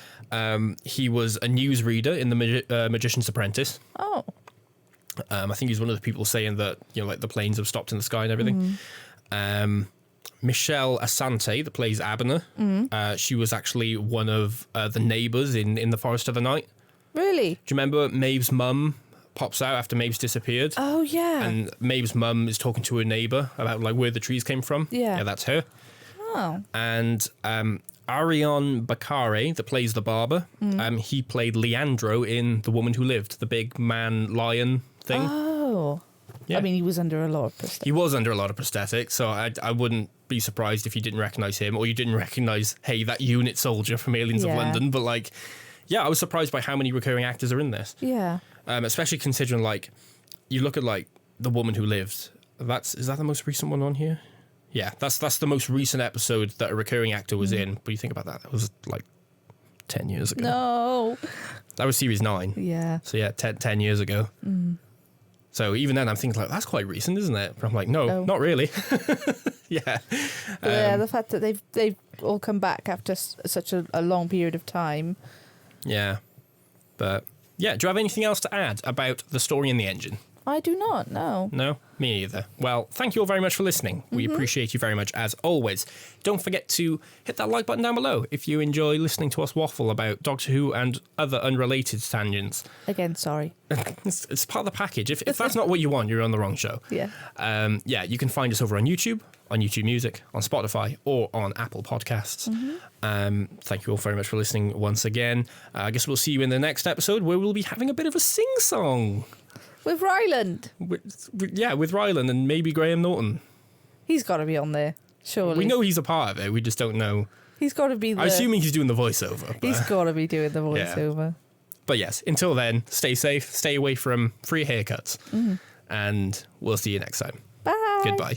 He was a newsreader in the Magician's Apprentice. Oh. I think he's one of the people saying that, you know, like the planes have stopped in the sky and everything. Michelle Asante, that plays Abner, she was actually one of the neighbours in the Forest of the Night. Really? Do you remember Maeve's mum pops out after Maeve's disappeared? Oh, yeah. And Maeve's mum is talking to her neighbour about like where the trees came from. Yeah, that's her. Oh. And Arion Bakare, that plays the barber, he played Leandro in The Woman Who Lived, the big man lion thing. Oh. Yeah. I mean, he was under a lot of prosthetics. He was under a lot of prosthetics, so I wouldn't be surprised if you didn't recognise him, or you didn't recognise, hey, that unit soldier from Aliens of London. But like, yeah, I was surprised by how many recurring actors are in this. Yeah. Especially considering, like, you look at like The Woman Who Lived. Is that the most recent one on here? Yeah, that's the most recent episode that a recurring actor was in. But you think about that was like 10 years ago. No. That was series 9. Yeah. So yeah, 10 years ago. So even then I'm thinking like, that's quite recent, isn't it? But I'm like, no, not really. Yeah. Yeah, the fact that they've all come back after such a long period of time. Yeah. But yeah, do you have anything else to add about the story and the engine? I do not, no. No, me either. Well, thank you all very much for listening. We appreciate you very much, as always. Don't forget to hit that like button down below if you enjoy listening to us waffle about Doctor Who and other unrelated tangents. Again, sorry. It's part of the package. If that's not what you want, you're on the wrong show. Yeah. Yeah, you can find us over on YouTube Music, on Spotify, or on Apple Podcasts. Thank you all very much for listening once again. I guess we'll see you in the next episode, where we'll be having a bit of a sing-song. With Ryland. With Ryland and maybe Graham Norton. He's got to be on there, surely. We know he's a part of it, we just don't know. He's got to be I'm assuming he's doing the voiceover. But he's got to be doing the voiceover. Yeah. But yes, until then, stay safe, stay away from free haircuts, and we'll see you next time. Bye. Goodbye.